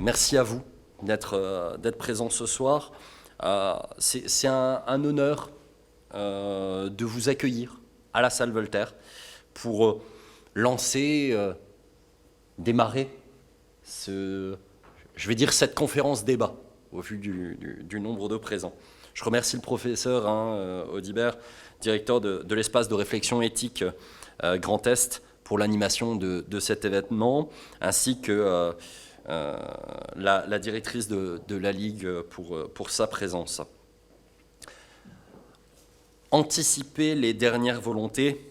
Merci à vous d'être présent ce soir. C'est un honneur de vous accueillir à la salle Voltaire pour lancer, démarrer je vais dire cette conférence débat au vu du nombre de présents. Je remercie le professeur Audibert, directeur de l'espace de réflexion éthique Grand Est, pour l'animation de cet événement, ainsi que la directrice de la Ligue pour sa présence. Anticiper les dernières volontés,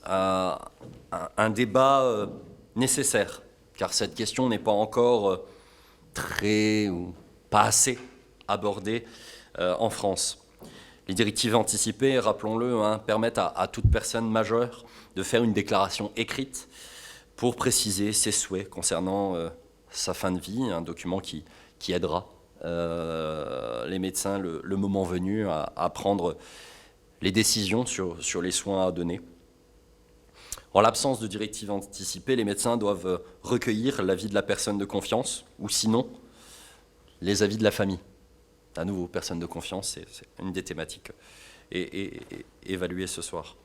un débat nécessaire, car cette question n'est pas encore très ou pas assez abordée en France. Les directives anticipées, rappelons-le, permettent à toute personne majeure de faire une déclaration écrite pour préciser ses souhaits concernant sa fin de vie, un document qui aidera les médecins le moment venu à prendre les décisions sur les soins à donner. En l'absence de directives anticipées, les médecins doivent recueillir l'avis de la personne de confiance, ou sinon, les avis de la famille. À nouveau, personne de confiance, c'est une des thématiques évaluées ce soir.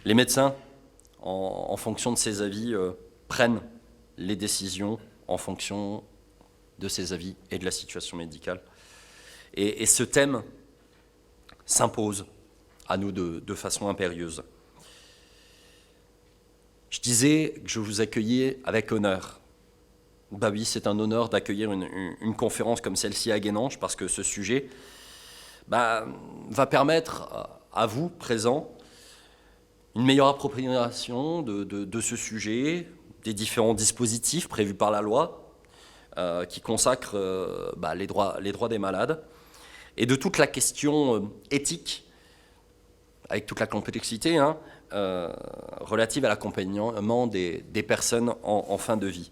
Les médecins, en fonction de ces avis, prennent les décisions en fonction de ces avis et de la situation médicale. Et ce thème s'impose à nous de façon impérieuse. Je disais que je vous accueillais avec honneur. Bah oui, c'est un honneur d'accueillir une conférence comme celle-ci à Guénange, parce que ce sujet va permettre à vous, présents, une meilleure appropriation de ce sujet, des différents dispositifs prévus par la loi qui consacrent les droits des malades, et de toute la question éthique, avec toute la complexité, relative à l'accompagnement des personnes en fin de vie.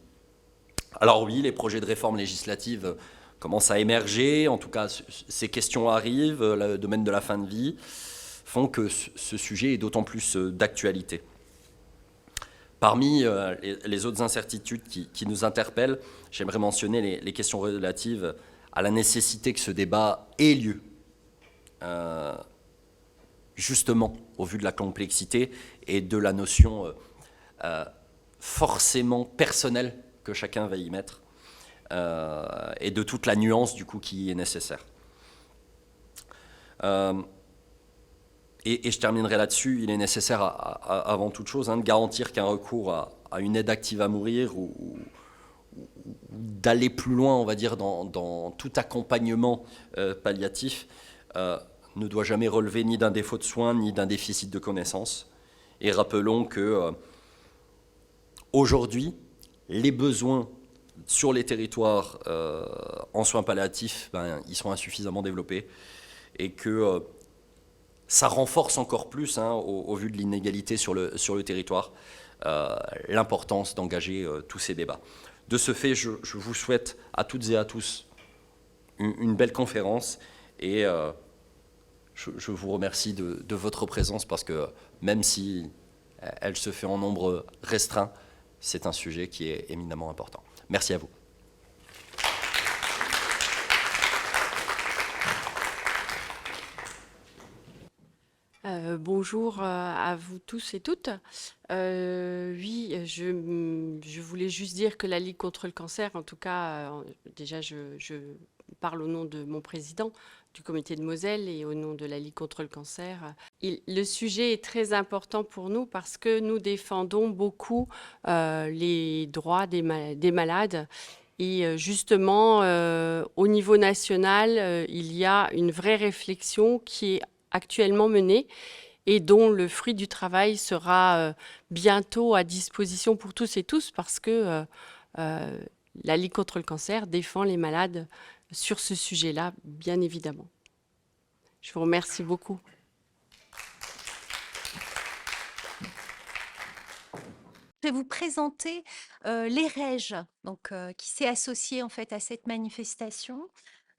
Alors oui, les projets de réforme législative commencent à émerger, en tout cas ces questions arrivent, le domaine de la fin de vie font que ce sujet est d'autant plus d'actualité. Parmi les autres incertitudes qui nous interpellent, j'aimerais mentionner les questions relatives à la nécessité que ce débat ait lieu, justement au vu de la complexité et de la notion forcément personnelle que chacun va y mettre, et de toute la nuance du coup qui est nécessaire. Et je terminerai là-dessus, il est nécessaire avant toute chose de garantir qu'un recours à une aide active à mourir ou d'aller plus loin, on va dire, dans tout accompagnement palliatif ne doit jamais relever ni d'un défaut de soins ni d'un déficit de connaissances. Et rappelons que aujourd'hui, les besoins sur les territoires en soins palliatifs, ils sont insuffisamment développés, et que ça renforce encore plus, au vu de l'inégalité sur le territoire, l'importance d'engager tous ces débats. De ce fait, je vous souhaite à toutes et à tous une belle conférence, et je vous remercie de votre présence, parce que même si elle se fait en nombre restreint, c'est un sujet qui est éminemment important. Merci à vous. Bonjour à vous tous et toutes. Oui, je voulais juste dire que la Ligue contre le cancer, en tout cas, déjà je parle au nom de mon président du comité de Moselle et au nom de la Ligue contre le cancer. Le sujet est très important pour nous parce que nous défendons beaucoup les droits des malades. Et justement, au niveau national, il y a une vraie réflexion qui est actuellement menée et dont le fruit du travail sera bientôt à disposition pour tous et tous, parce que la Ligue contre le cancer défend les malades sur ce sujet-là, bien évidemment. Je vous remercie beaucoup. Je vais vous présenter l'EREJ, qui s'est associé en fait à cette manifestation.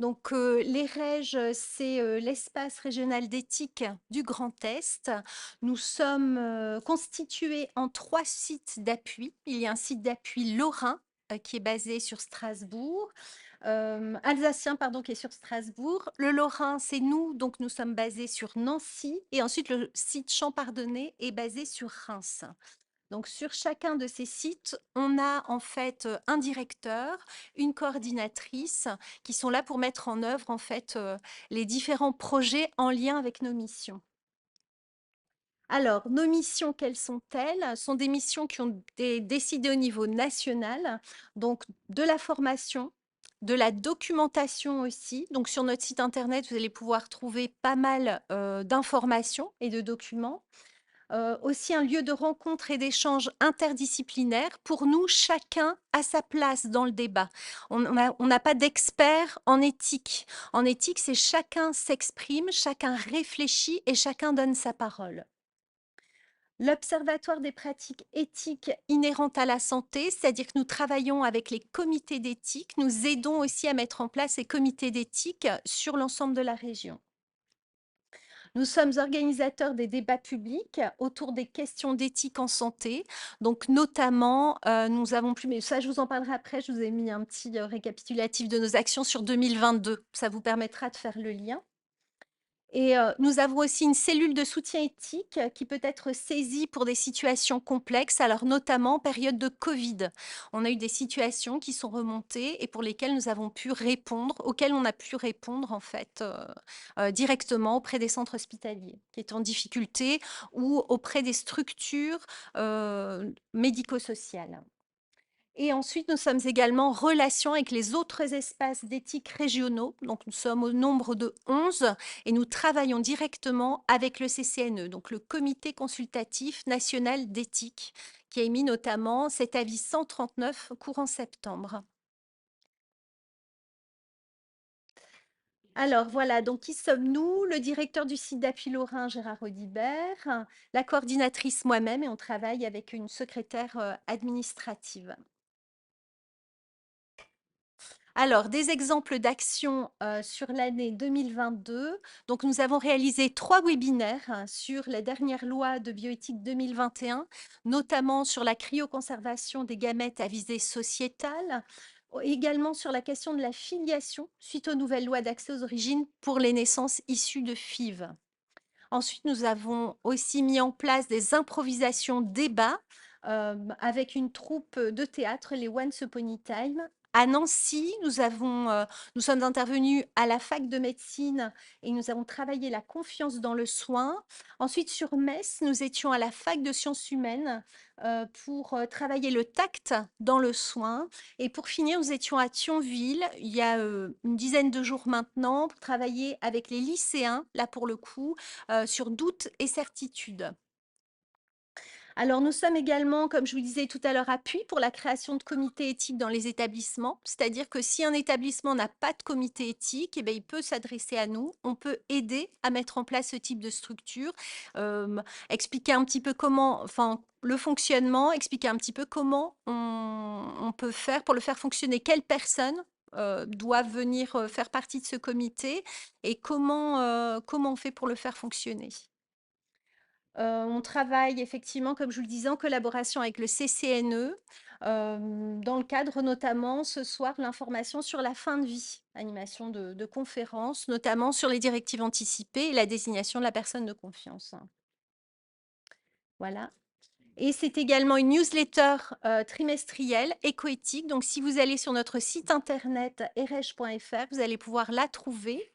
Donc l'EREJ, c'est l'espace régional d'éthique du Grand Est. Nous sommes constitués en 3 sites d'appui. Il y a un site d'appui lorrain, qui est basé sur Strasbourg. Alsacien, pardon, qui est sur Strasbourg. Le Lorrain, c'est nous, donc nous sommes basés sur Nancy. Et ensuite, le site Champardonnay est basé sur Reims. Donc, sur chacun de ces sites, on a en fait un directeur, une coordinatrice qui sont là pour mettre en œuvre en fait les différents projets en lien avec nos missions. Alors, nos missions, quelles sont-elles? Ce sont des missions qui ont été décidées au niveau national, donc de la formation, de la documentation aussi. Donc, sur notre site internet, vous allez pouvoir trouver pas mal d'informations et de documents. Aussi un lieu de rencontre et d'échange interdisciplinaire. Pour nous, chacun a sa place dans le débat. On n'a pas d'expert en éthique. En éthique, c'est chacun s'exprime, chacun réfléchit et chacun donne sa parole. L'Observatoire des pratiques éthiques inhérentes à la santé, c'est-à-dire que nous travaillons avec les comités d'éthique. Nous aidons aussi à mettre en place ces comités d'éthique sur l'ensemble de la région. Nous sommes organisateurs des débats publics autour des questions d'éthique en santé. Donc, notamment, nous avons pu, mais ça, je vous en parlerai après, je vous ai mis un petit récapitulatif de nos actions sur 2022. Ça vous permettra de faire le lien. Et nous avons aussi une cellule de soutien éthique qui peut être saisie pour des situations complexes, alors notamment en période de Covid. On a eu des situations qui sont remontées et pour lesquelles nous avons pu répondre, auxquelles on a pu répondre en fait directement auprès des centres hospitaliers qui étaient en difficulté ou auprès des structures médico-sociales. Et ensuite, nous sommes également en relation avec les autres espaces d'éthique régionaux. Donc, nous sommes au nombre de 11 et nous travaillons directement avec le CCNE, donc le Comité consultatif national d'éthique, qui a émis notamment cet avis 139 courant septembre. Alors voilà, donc qui sommes-nous? Le directeur du site d'appui Lorrain, Gérard Audibert, la coordinatrice moi-même et on travaille avec une secrétaire administrative. Alors, des exemples d'actions sur l'année 2022. Donc, nous avons réalisé 3 webinaires sur la dernière loi de bioéthique 2021, notamment sur la cryoconservation des gamètes à visée sociétale, également sur la question de la filiation suite aux nouvelles lois d'accès aux origines pour les naissances issues de FIV. Ensuite, nous avons aussi mis en place des improvisations débats avec une troupe de théâtre, les Once Upon a Time. À Nancy, nous sommes intervenus à la fac de médecine et nous avons travaillé la confiance dans le soin. Ensuite, sur Metz, nous étions à la fac de sciences humaines pour travailler le tact dans le soin. Et pour finir, nous étions à Thionville, il y a une dizaine de jours maintenant, pour travailler avec les lycéens, là pour le coup, sur doute et certitude. Alors, nous sommes également, comme je vous disais tout à l'heure, appui pour la création de comités éthiques dans les établissements. C'est-à-dire que si un établissement n'a pas de comité éthique, eh bien, il peut s'adresser à nous. On peut aider à mettre en place ce type de structure, expliquer un petit peu comment, enfin, le fonctionnement, expliquer un petit peu comment on peut faire pour le faire fonctionner, quelles personnes doivent venir faire partie de ce comité et comment on fait pour le faire fonctionner. On travaille effectivement, comme je vous le disais, en collaboration avec le CCNE, dans le cadre notamment ce soir l'information sur la fin de vie, animation de conférences, notamment sur les directives anticipées et la désignation de la personne de confiance. Voilà. Et c'est également une newsletter trimestrielle écoéthique. Donc, si vous allez sur notre site internet erech.fr, vous allez pouvoir la trouver.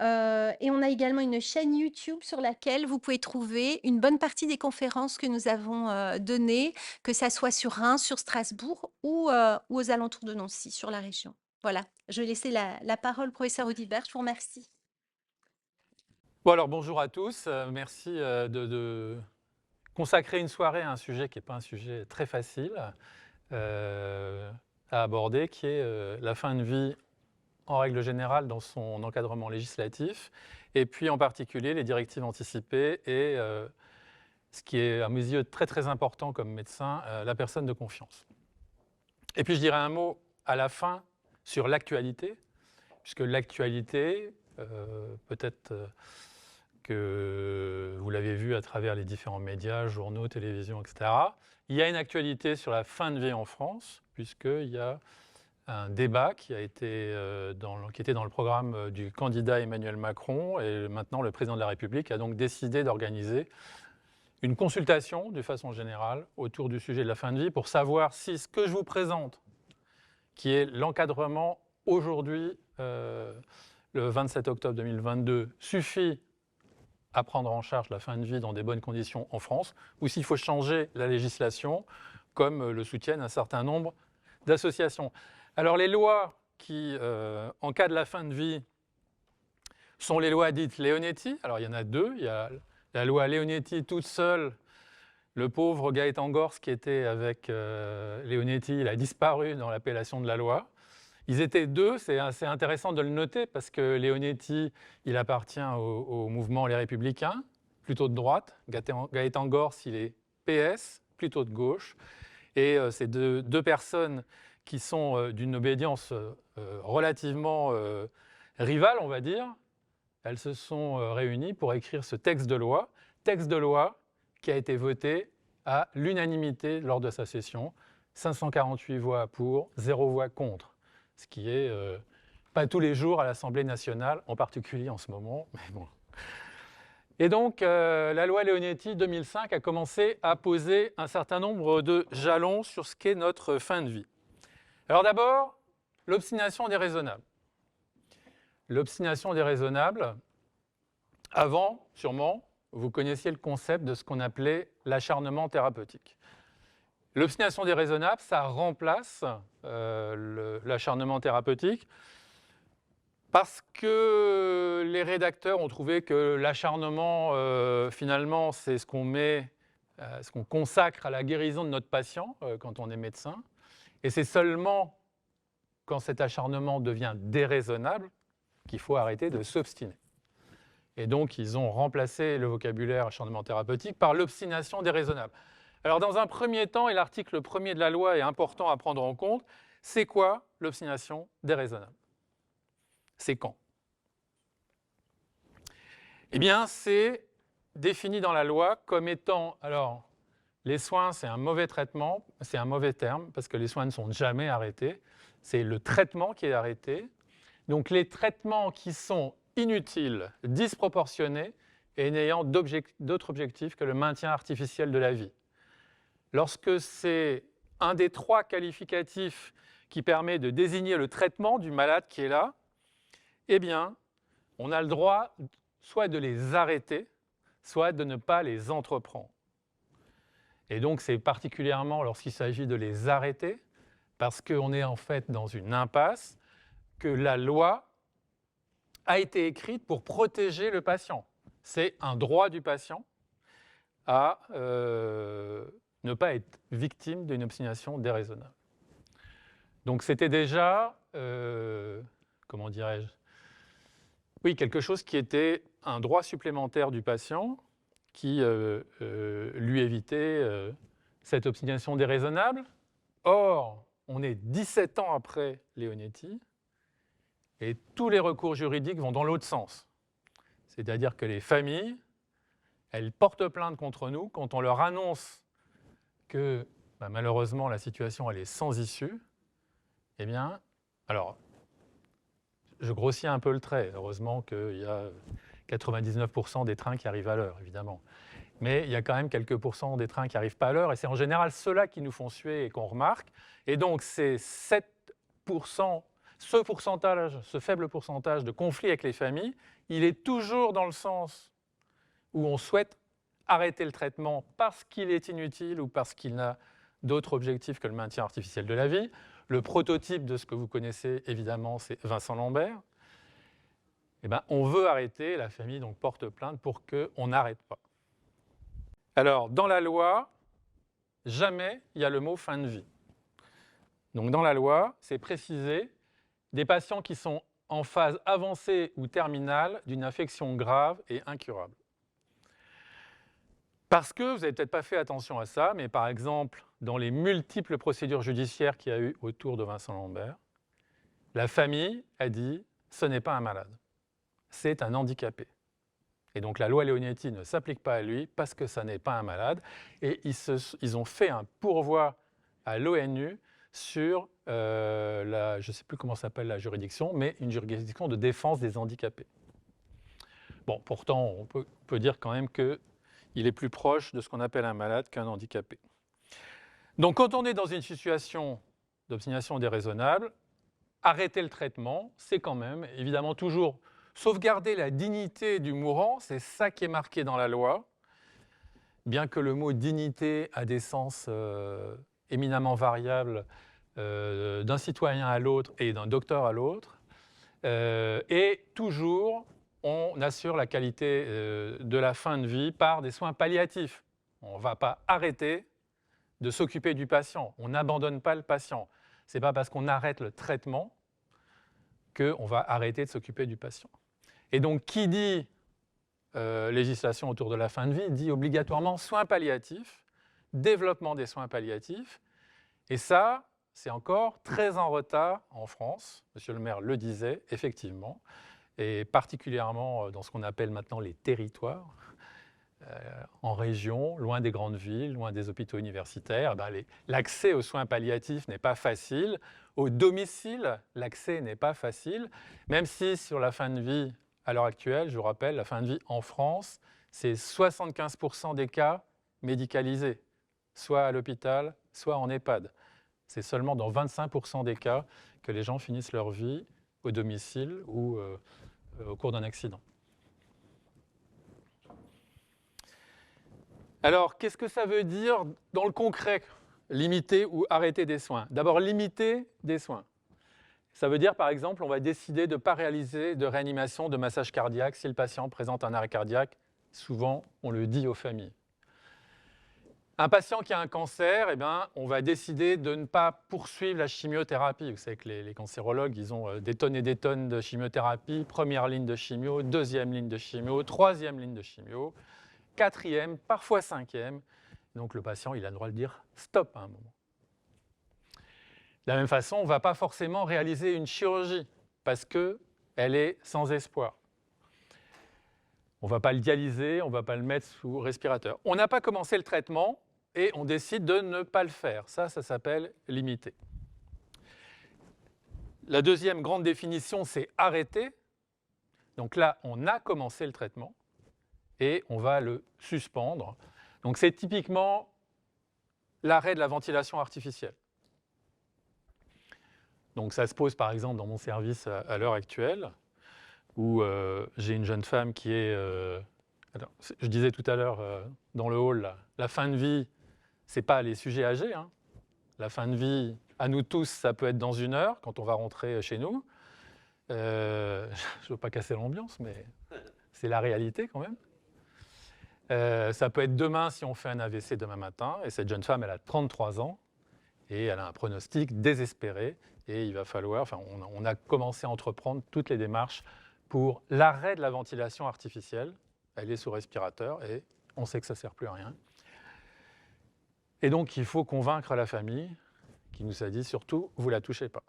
Et on a également une chaîne YouTube sur laquelle vous pouvez trouver une bonne partie des conférences que nous avons données, que ça soit sur Reims, sur Strasbourg ou aux alentours de Nancy, sur la région. Voilà, je vais laisser la parole au professeur Audibert. Je vous remercie. Bon alors bonjour à tous, merci de consacrer une soirée à un sujet qui n'est pas un sujet très facile à aborder, qui est la fin de vie en règle générale dans son encadrement législatif, et puis en particulier les directives anticipées et ce qui est à mes yeux très très important comme médecin, la personne de confiance. Et puis je dirais un mot à la fin sur l'actualité, puisque l'actualité, peut-être que vous l'avez vu à travers les différents médias, journaux, télévision, etc. Il y a une actualité sur la fin de vie en France, puisqu'il y a un débat qui était dans le programme du candidat Emmanuel Macron, et maintenant le président de la République a donc décidé d'organiser une consultation, de façon générale, autour du sujet de la fin de vie, pour savoir si ce que je vous présente, qui est l'encadrement aujourd'hui, le 27 octobre 2022, suffit à prendre en charge la fin de vie dans des bonnes conditions en France, ou s'il faut changer la législation, comme le soutiennent un certain nombre d'associations. Alors les lois qui encadrent la fin de vie sont les lois dites Leonetti. Alors il y en a deux. Il y a la loi Leonetti toute seule. Le pauvre Gaëtan Gors qui était avec Leonetti, il a disparu dans l'appellation de la loi. Ils étaient deux, c'est assez intéressant de le noter parce que Leonetti, il appartient au mouvement Les Républicains, plutôt de droite. Gaëtan Gors, il est PS, plutôt de gauche. Et ces deux personnes qui sont d'une obédience relativement rivale, on va dire, elles se sont réunies pour écrire ce texte de loi qui a été voté à l'unanimité lors de sa session, 548 voix pour, 0 voix contre, ce qui est pas tous les jours à l'Assemblée nationale, en particulier en ce moment, mais bon. Et donc, la loi Leonetti 2005 a commencé à poser un certain nombre de jalons sur ce qu'est notre fin de vie. Alors d'abord, l'obstination déraisonnable. L'obstination déraisonnable, avant, sûrement, vous connaissiez le concept de ce qu'on appelait l'acharnement thérapeutique. L'obstination déraisonnable, ça remplace l'acharnement thérapeutique parce que les rédacteurs ont trouvé que l'acharnement, finalement, c'est ce qu'on consacre à la guérison de notre patient quand on est médecin. Et c'est seulement quand cet acharnement devient déraisonnable qu'il faut arrêter de s'obstiner. Et donc, ils ont remplacé le vocabulaire acharnement thérapeutique par l'obstination déraisonnable. Alors, dans un premier temps, et l'article 1er de la loi est important à prendre en compte, c'est quoi l'obstination déraisonnable? C'est quand? Eh bien, c'est défini dans la loi comme étant... Alors, les soins, c'est un mauvais traitement, c'est un mauvais terme, parce que les soins ne sont jamais arrêtés. C'est le traitement qui est arrêté. Donc, les traitements qui sont inutiles, disproportionnés, et n'ayant d'autre objectif que le maintien artificiel de la vie. Lorsque c'est un des 3 qualificatifs qui permet de désigner le traitement du malade qui est là, eh bien, on a le droit soit de les arrêter, soit de ne pas les entreprendre. Et donc, c'est particulièrement lorsqu'il s'agit de les arrêter, parce qu'on est en fait dans une impasse, que la loi a été écrite pour protéger le patient. C'est un droit du patient à ne pas être victime d'une obstination déraisonnable. Donc c'était déjà, comment dirais-je, oui, quelque chose qui était un droit supplémentaire du patient qui lui évitait cette obstination déraisonnable. Or, on est 17 ans après Leonetti, et tous les recours juridiques vont dans l'autre sens. C'est-à-dire que les familles, elles portent plainte contre nous quand on leur annonce que malheureusement la situation elle est sans issue. Eh bien, alors, je grossis un peu le trait. Heureusement qu'il y a 99% des trains qui arrivent à l'heure, évidemment. Mais il y a quand même quelques pourcents des trains qui n'arrivent pas à l'heure, et c'est en général ceux-là qui nous font suer et qu'on remarque. Et donc, ces 7%, ce pourcentage, ce faible pourcentage de conflits avec les familles, il est toujours dans le sens où on souhaite arrêter le traitement parce qu'il est inutile ou parce qu'il n'a d'autre objectif que le maintien artificiel de la vie. Le prototype de ce que vous connaissez, évidemment, c'est Vincent Lambert. Eh bien, on veut arrêter, la famille donc porte plainte pour qu'on n'arrête pas. Alors, dans la loi, jamais il y a le mot fin de vie. Donc, dans la loi, c'est précisé des patients qui sont en phase avancée ou terminale d'une infection grave et incurable. Parce que, vous n'avez peut-être pas fait attention à ça, mais par exemple, dans les multiples procédures judiciaires qu'il y a eu autour de Vincent Lambert, la famille a dit « ce n'est pas un malade, c'est un handicapé ». Et donc la loi Leonetti ne s'applique pas à lui parce que ça n'est pas un malade. Et ils ont fait un pourvoi à l'ONU sur, je ne sais plus comment s'appelle la juridiction, mais une juridiction de défense des handicapés. Bon, pourtant, on peut dire quand même qu'il est plus proche de ce qu'on appelle un malade qu'un handicapé. Donc quand on est dans une situation d'obstination déraisonnable, arrêter le traitement, c'est quand même évidemment toujours sauvegarder la dignité du mourant, c'est ça qui est marqué dans la loi, bien que le mot dignité a des sens éminemment variables d'un citoyen à l'autre et d'un docteur à l'autre, et toujours on assure la qualité de la fin de vie par des soins palliatifs. On ne va pas arrêter de s'occuper du patient, on n'abandonne pas le patient. Ce n'est pas parce qu'on arrête le traitement qu'on va arrêter de s'occuper du patient. Et donc, qui dit législation autour de la fin de vie, dit obligatoirement soins palliatifs, développement des soins palliatifs. Et ça, c'est encore très en retard en France. Monsieur le maire le disait, effectivement, et particulièrement dans ce qu'on appelle maintenant les territoires. En région, loin des grandes villes, loin des hôpitaux universitaires, l'accès aux soins palliatifs n'est pas facile. Au domicile, l'accès n'est pas facile, même si sur la fin de vie, à l'heure actuelle, je vous rappelle, la fin de vie en France, c'est 75% des cas médicalisés, soit à l'hôpital, soit en EHPAD. C'est seulement dans 25% des cas que les gens finissent leur vie au domicile ou au cours d'un accident. Alors, qu'est-ce que ça veut dire dans le concret, limiter ou arrêter des soins? D'abord, limiter des soins. Ça veut dire, par exemple, on va décider de ne pas réaliser de réanimation, de massage cardiaque si le patient présente un arrêt cardiaque. Souvent, on le dit aux familles. Un patient qui a un cancer, on va décider de ne pas poursuivre la chimiothérapie. Vous savez que les cancérologues, ils ont des tonnes et des tonnes de chimiothérapie, première ligne de chimio, deuxième ligne de chimio, troisième ligne de chimio, quatrième, parfois cinquième. Donc le patient, il a le droit de dire stop à un moment. De la même façon, on ne va pas forcément réaliser une chirurgie parce qu'elle est sans espoir. On ne va pas le dialyser, on ne va pas le mettre sous respirateur. On n'a pas commencé le traitement et on décide de ne pas le faire. Ça s'appelle limiter. La deuxième grande définition, c'est arrêter. Donc là, on a commencé le traitement et on va le suspendre. Donc c'est typiquement l'arrêt de la ventilation artificielle. Donc ça se pose par exemple dans mon service à l'heure actuelle, où j'ai une jeune femme qui est... alors, je disais tout à l'heure dans le hall, la fin de vie, ce n'est pas les sujets âgés. Hein. La fin de vie, à nous tous, ça peut être dans 1 heure, quand on va rentrer chez nous. Je ne veux pas casser l'ambiance, mais c'est la réalité quand même. Ça peut être demain si on fait un AVC demain matin. Et cette jeune femme, elle a 33 ans et elle a un pronostic désespéré. Et il va falloir, on a commencé à entreprendre toutes les démarches pour l'arrêt de la ventilation artificielle. Elle est sous respirateur et on sait que ça ne sert plus à rien. Et donc, il faut convaincre la famille qui nous a dit surtout, vous ne la touchez pas.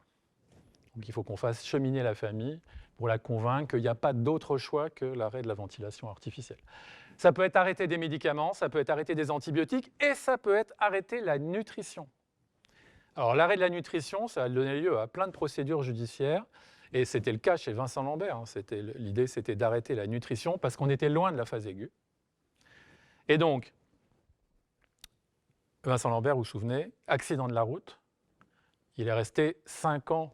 Donc, il faut qu'on fasse cheminer la famille pour la convaincre qu'il n'y a pas d'autre choix que l'arrêt de la ventilation artificielle. Ça peut être arrêter des médicaments, ça peut être arrêter des antibiotiques et ça peut être arrêter la nutrition. Alors, l'arrêt de la nutrition, ça a donné lieu à plein de procédures judiciaires. Et c'était le cas chez Vincent Lambert. Hein. L'idée, c'était d'arrêter la nutrition parce qu'on était loin de la phase aiguë. Et donc, Vincent Lambert, vous vous souvenez, accident de la route. Il est resté 5 ans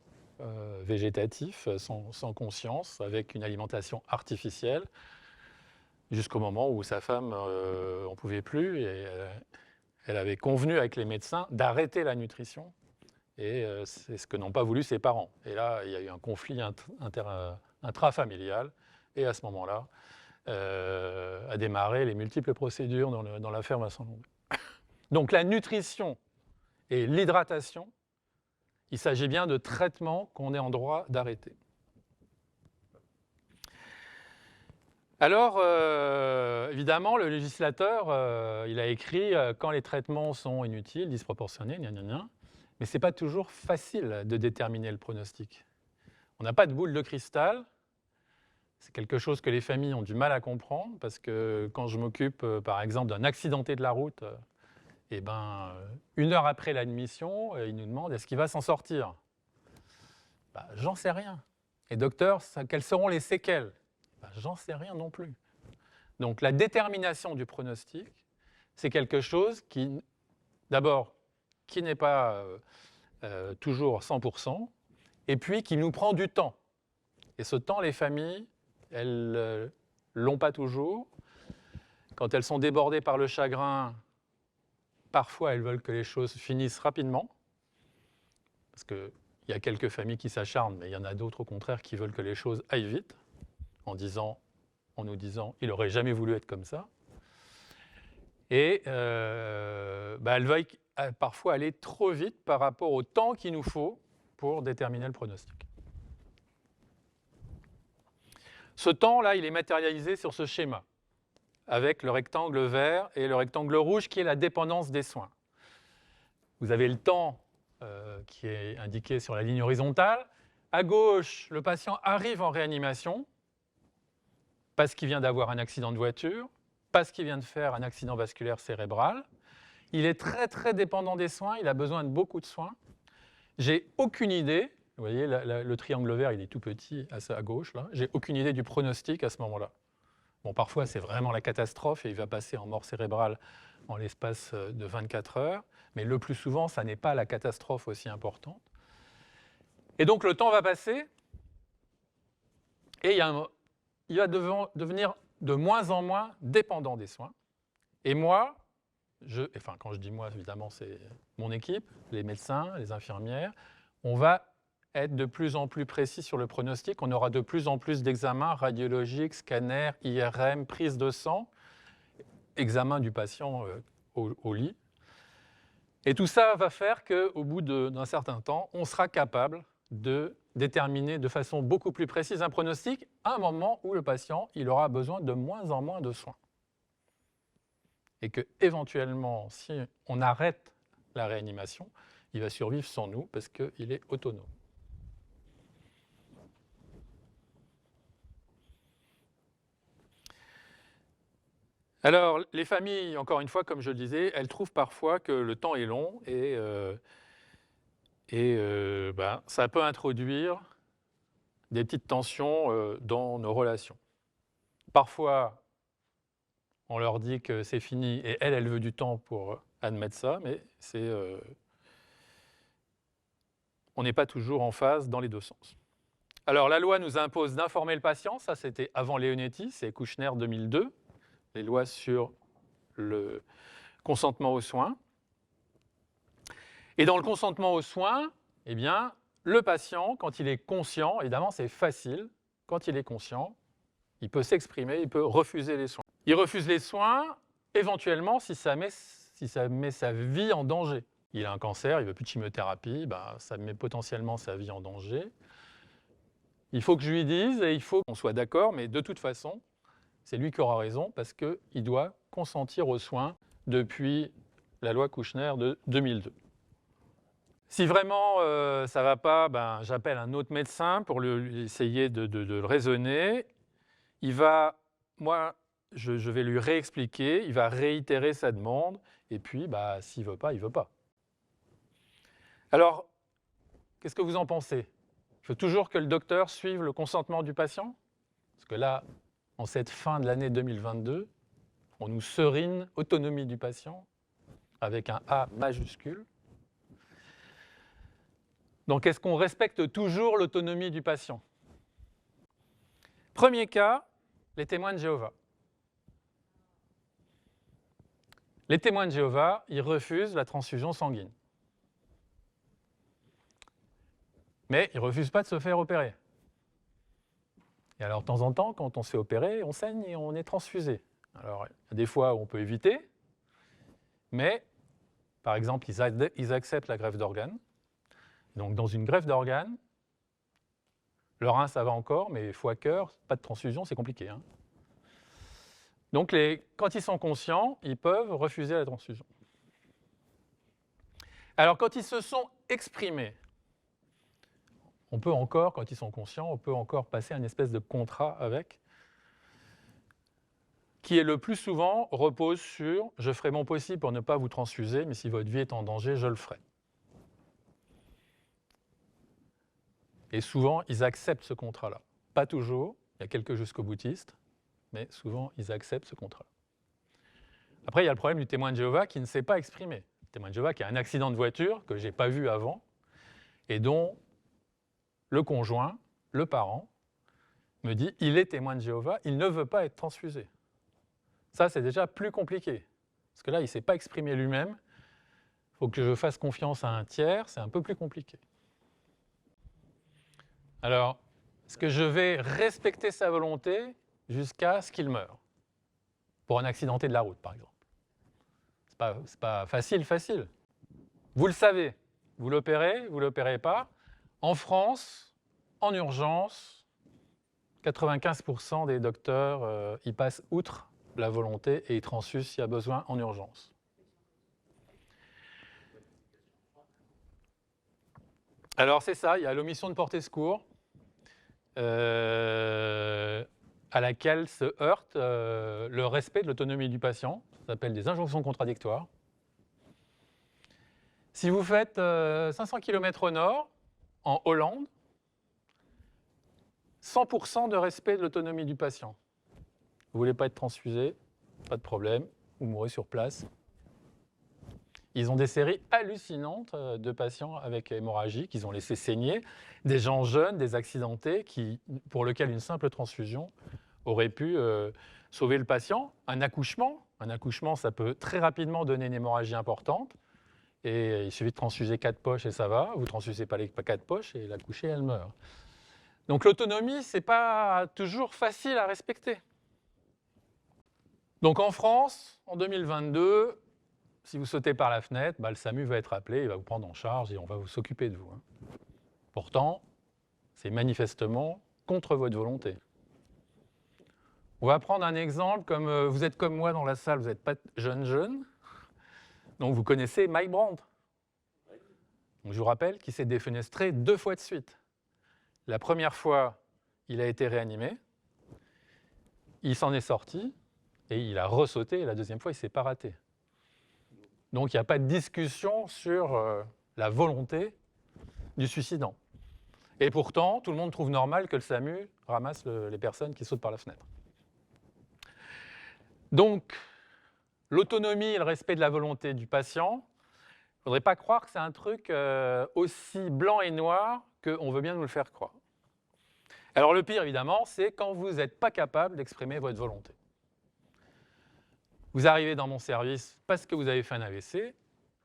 végétatif, sans conscience, avec une alimentation artificielle, jusqu'au moment où sa femme n'en pouvait plus. Et elle avait convenu avec les médecins d'arrêter la nutrition. Et c'est ce que n'ont pas voulu ses parents. Et là, il y a eu un conflit intrafamilial. Et à ce moment-là, a démarré les multiples procédures dans l'affaire Vincent Lambert. Donc la nutrition et l'hydratation, il s'agit bien de traitements qu'on est en droit d'arrêter. Alors, évidemment, le législateur, il a écrit quand les traitements sont inutiles, disproportionnés, gna gna gna. Mais ce n'est pas toujours facile de déterminer le pronostic. On n'a pas de boule de cristal. C'est quelque chose que les familles ont du mal à comprendre parce que quand je m'occupe, par exemple, d'un accidenté de la route, eh ben, 1 heure après l'admission, il nous demande est-ce qu'il va s'en sortir? Bah, j'en sais rien. Et docteur, quelles seront les séquelles? Bah, j'en sais rien non plus. Donc la détermination du pronostic, c'est quelque chose qui, d'abord, qui n'est pas toujours 100%, et puis qui nous prend du temps. Et ce temps, les familles, elles ne l'ont pas toujours. Quand elles sont débordées par le chagrin, parfois elles veulent que les choses finissent rapidement, parce qu'il y a quelques familles qui s'acharnent, mais il y en a d'autres au contraire qui veulent que les choses aillent vite, en nous disant « il n'aurait jamais voulu être comme ça ». Et elles veulent parfois aller trop vite par rapport au temps qu'il nous faut pour déterminer le pronostic. Ce temps-là, il est matérialisé sur ce schéma, avec le rectangle vert et le rectangle rouge qui est la dépendance des soins. Vous avez le temps qui est indiqué sur la ligne horizontale. À gauche, le patient arrive en réanimation parce qu'il vient d'avoir un accident de voiture, parce qu'il vient de faire un accident vasculaire cérébral. Il est très très dépendant des soins, il a besoin de beaucoup de soins. J'ai aucune idée, vous voyez le triangle vert il est tout petit à gauche, là. J'ai aucune idée du pronostic à ce moment-là. Bon, parfois c'est vraiment la catastrophe et il va passer en mort cérébrale en l'espace de 24 heures, mais le plus souvent ça n'est pas la catastrophe aussi importante. Et donc le temps va passer et il va devenir de moins en moins dépendant des soins. Et moi, quand je dis moi, évidemment, c'est mon équipe, les médecins, les infirmières, on va être de plus en plus précis sur le pronostic. On aura de plus en plus d'examens radiologiques, scanners, IRM, prise de sang, examen du patient au lit. Et tout ça va faire qu'au bout d'un certain temps, on sera capable de déterminer de façon beaucoup plus précise un pronostic à un moment où le patient il aura besoin de moins en moins de soins. Et que éventuellement, si on arrête la réanimation, il va survivre sans nous parce qu'il est autonome. Alors, les familles, encore une fois, comme je le disais, elles trouvent parfois que le temps est long et ça peut introduire des petites tensions dans nos relations. Parfois, on leur dit que c'est fini et elle veut du temps pour admettre ça, mais on n'est pas toujours en phase dans les deux sens. Alors, la loi nous impose d'informer le patient, ça c'était avant Leonetti, c'est Kouchner 2002, les lois sur le consentement aux soins. Et dans le consentement aux soins, eh bien, le patient, quand il est conscient, évidemment c'est facile, quand il est conscient, il peut s'exprimer, il peut refuser les soins. Il refuse les soins, éventuellement, si ça met sa vie en danger. Il a un cancer, il ne veut plus de chimiothérapie, ça met potentiellement sa vie en danger. Il faut que je lui dise et il faut qu'on soit d'accord, mais de toute façon, c'est lui qui aura raison parce qu'il doit consentir aux soins depuis la loi Kouchner de 2002. Si vraiment ça ne va pas, j'appelle un autre médecin pour essayer de le raisonner. Je vais lui réexpliquer, il va réitérer sa demande, et puis s'il ne veut pas, il ne veut pas. Alors, qu'est-ce que vous en pensez? Il faut toujours que le docteur suive le consentement du patient? Parce que là, en cette fin de l'année 2022, on nous serine autonomie du patient, avec un A majuscule. Donc, est-ce qu'on respecte toujours l'autonomie du patient? Premier cas, les témoins de Jéhovah. Les témoins de Jéhovah, ils refusent la transfusion sanguine. Mais ils ne refusent pas de se faire opérer. Et alors, de temps en temps, quand on se fait opérer, on saigne et on est transfusé. Alors, il y a des fois où on peut éviter, mais, par exemple, ils acceptent la greffe d'organes. Donc, dans une greffe d'organes, le rein, ça va encore, mais foie-cœur, pas de transfusion, c'est compliqué. Donc, quand ils sont conscients, ils peuvent refuser la transfusion. Alors, quand ils se sont exprimés, on peut encore, quand ils sont conscients, on peut encore passer un espèce de contrat avec, qui est le plus souvent repose sur « je ferai mon possible pour ne pas vous transfuser, mais si votre vie est en danger, je le ferai ». Et souvent, ils acceptent ce contrat-là. Pas toujours, il y a quelques jusqu'au-boutistes, mais souvent, ils acceptent ce contrat-là. Après, il y a le problème du témoin de Jéhovah qui ne s'est pas exprimé. Le témoin de Jéhovah qui a un accident de voiture que je n'ai pas vu avant et dont le conjoint, le parent, me dit « il est témoin de Jéhovah, il ne veut pas être transfusé ». Ça, c'est déjà plus compliqué. Parce que là, il ne s'est pas exprimé lui-même. Il faut que je fasse confiance à un tiers, c'est un peu plus compliqué. Alors, est-ce que je vais respecter sa volonté jusqu'à ce qu'il meure? Pour un accidenté de la route, par exemple. C'est pas facile. Vous le savez, vous l'opérez pas. En France, en urgence, 95% des docteurs y passent outre la volonté et ils transfusent s'il y a besoin en urgence. Alors c'est ça, il y a l'omission de porter secours à laquelle se heurte le respect de l'autonomie du patient. Ça s'appelle des injonctions contradictoires. Si vous faites 500 km au nord, en Hollande, 100% de respect de l'autonomie du patient. Vous ne voulez pas être transfusé, pas de problème, vous mourrez sur place. Ils ont des séries hallucinantes de patients avec hémorragie qu'ils ont laissé saigner, des gens jeunes, des accidentés, pour lesquels une simple transfusion aurait pu sauver le patient. Un accouchement, ça peut très rapidement donner une hémorragie importante. Et il suffit de transfuser 4 poches et ça va. Vous ne transfusez pas les 4 poches et l'accouchée, elle meurt. Donc l'autonomie, ce n'est pas toujours facile à respecter. Donc en France, en 2022, si vous sautez par la fenêtre, le SAMU va être appelé, il va vous prendre en charge et on va s'occuper de vous. Pourtant, c'est manifestement contre votre volonté. On va prendre un exemple, comme vous êtes comme moi dans la salle, vous n'êtes pas jeune, donc vous connaissez Mike Brandt. Donc, je vous rappelle qu'il s'est défenestré 2 fois de suite. La première fois, il a été réanimé, il s'en est sorti, et il a ressauté, et la deuxième fois, il ne s'est pas raté. Donc, il n'y a pas de discussion sur la volonté du suicidant. Et pourtant, tout le monde trouve normal que le SAMU ramasse les personnes qui sautent par la fenêtre. Donc, l'autonomie et le respect de la volonté du patient, il ne faudrait pas croire que c'est un truc aussi blanc et noir qu'on veut bien nous le faire croire. Alors, le pire, évidemment, c'est quand vous n'êtes pas capable d'exprimer votre volonté. Vous arrivez dans mon service parce que vous avez fait un AVC,